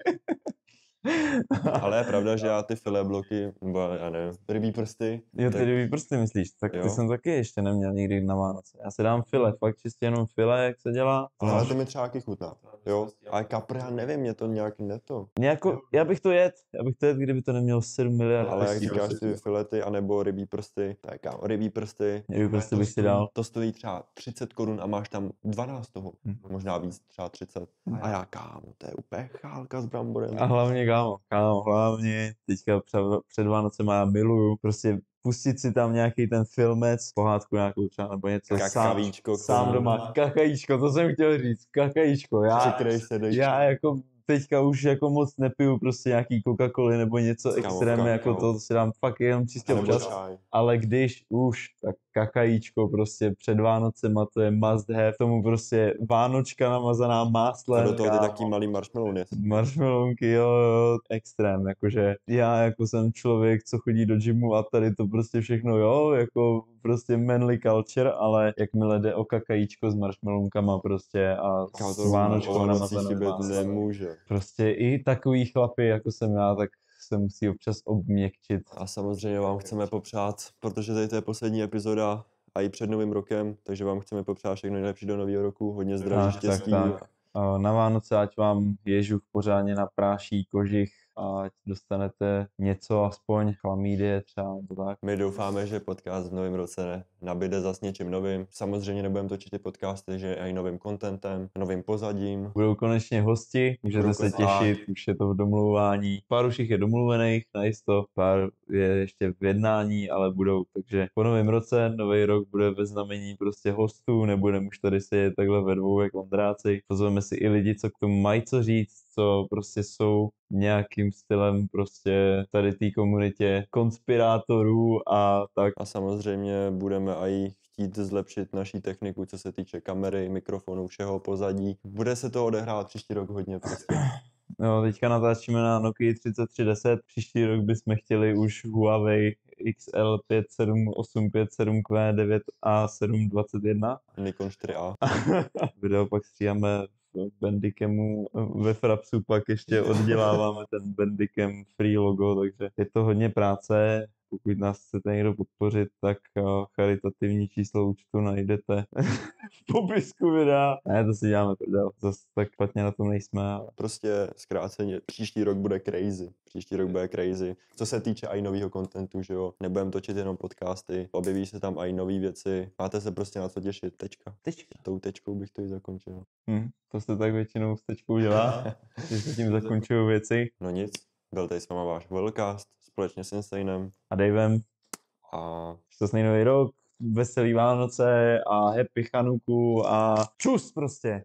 Ale je pravda, že já ty filé bloky, nebo já nevím, rybí prsty. Jo, ty rybí prsty myslíš, tak jo. Ty jsem taky ještě neměl nikdy na Vánoce. Já si dám file, fakt čistě jenom file, jak se dělá. Ale to mi třeba taky chutná, jo. Ale kapr, já nevím, mě to nějak neto. Nějako, já bych to jedl, kdyby to nemělo 7 miliard. Ale jak říkáš ty filety, anebo rybí prsty, tak kámo, rybí prsty. Rybí prsty bych si dal. To stojí třeba 30 korun a máš tam 12 toho, možná víc, třeba 30. A já kámo, to je úplně chálka s bramborem. A hlavně hlavně teďka před Vánocem já miluju prostě pustit si tam nějaký ten filmec, pohádku nějakou třeba, nebo něco Kakavíčko, sám doma, kakajíčko, to jsem chtěl říct, kakajíčko, Přikryješ se dešť. já jako teďka už jako moc nepiju prostě nějaký Coca-Coly nebo něco extrémně, jako to si dám fakt jenom čistě Nebo občas, čaj. ale když už, tak kakajíčko prostě před Vánocema, to je must have, tomu prostě vánočka namazaná máslem. A do toho ty taky malý marshmallow. Marshmallowky, jo, extrém, jakože já jako jsem člověk, co chodí do gymu a tady to prostě všechno, jo, jako prostě manly culture, ale jakmile jde o kakajíčko s marshmallowkama prostě a s vánočkou namazanou máslem. Nemůže. Prostě i takový chlapy, jako jsem já, tak se musí občas obměkčit. A samozřejmě vám chceme popřát, protože tady to je poslední epizoda a i před novým rokem, takže vám chceme popřát všechno nejlepší do nového roku, hodně zdraví, štěstí. Tak. Na Vánoce ať vám ježuch pořádně napráší kožich a ať dostanete něco, aspoň chlamídie třeba, to tak. My doufáme, že podcast v novém roce nabíde zas něčím novým. Samozřejmě nebudeme točit ty podcasty, že i novým contentem, novým pozadím. Budou konečně hosti, můžete se těšit, už je to v domluvání. Pár už jich je domluvených, najisto, pár je ještě v jednání, ale budou. Takže po novém roce, nový rok bude ve znamení prostě hostů, nebudeme už tady sedět takhle ve dvou jak Ondráci. Pozveme si i lidi, co k tomu mají co říct, co prostě jsou nějakým stylem prostě tady té komunitě konspirátorů a tak. A samozřejmě budeme i chtít zlepšit naší techniku, co se týče kamery, mikrofonu, všeho pozadí. Bude se to odehrávat příští rok hodně prostě. No, teďka natáčíme na Nokia 3310, příští rok bychom chtěli už Huawei XL 5785 Q9A721. Nikon 4A. Video pak stříháme v Bandicemu, ve Frapsu pak ještě odděláváme ten Bandicam free logo, takže je to hodně práce. Pokud nás chcete někdo podpořit, tak charitativní číslo účtu najdete v popisku videa. Ne, to si děláme prdel, zase tak špatně na tom nejsme. Ale... Prostě zkráceně, příští rok bude crazy. Příští rok bude crazy. Co se týče i nového kontentu, že jo, nebudeme točit jenom podcasty, objeví se tam i nové věci. Máte se prostě na co těšit, tečka. Tou tečkou bych to i zakončil. To se tak většinou s tečkou dělá, že se tím zakončují věci. No nic, byl tady s váma váš Willcast, společně s Insanem a Davem. A šťastný nový rok, veselý Vánoce a happy Chanuku a čus prostě.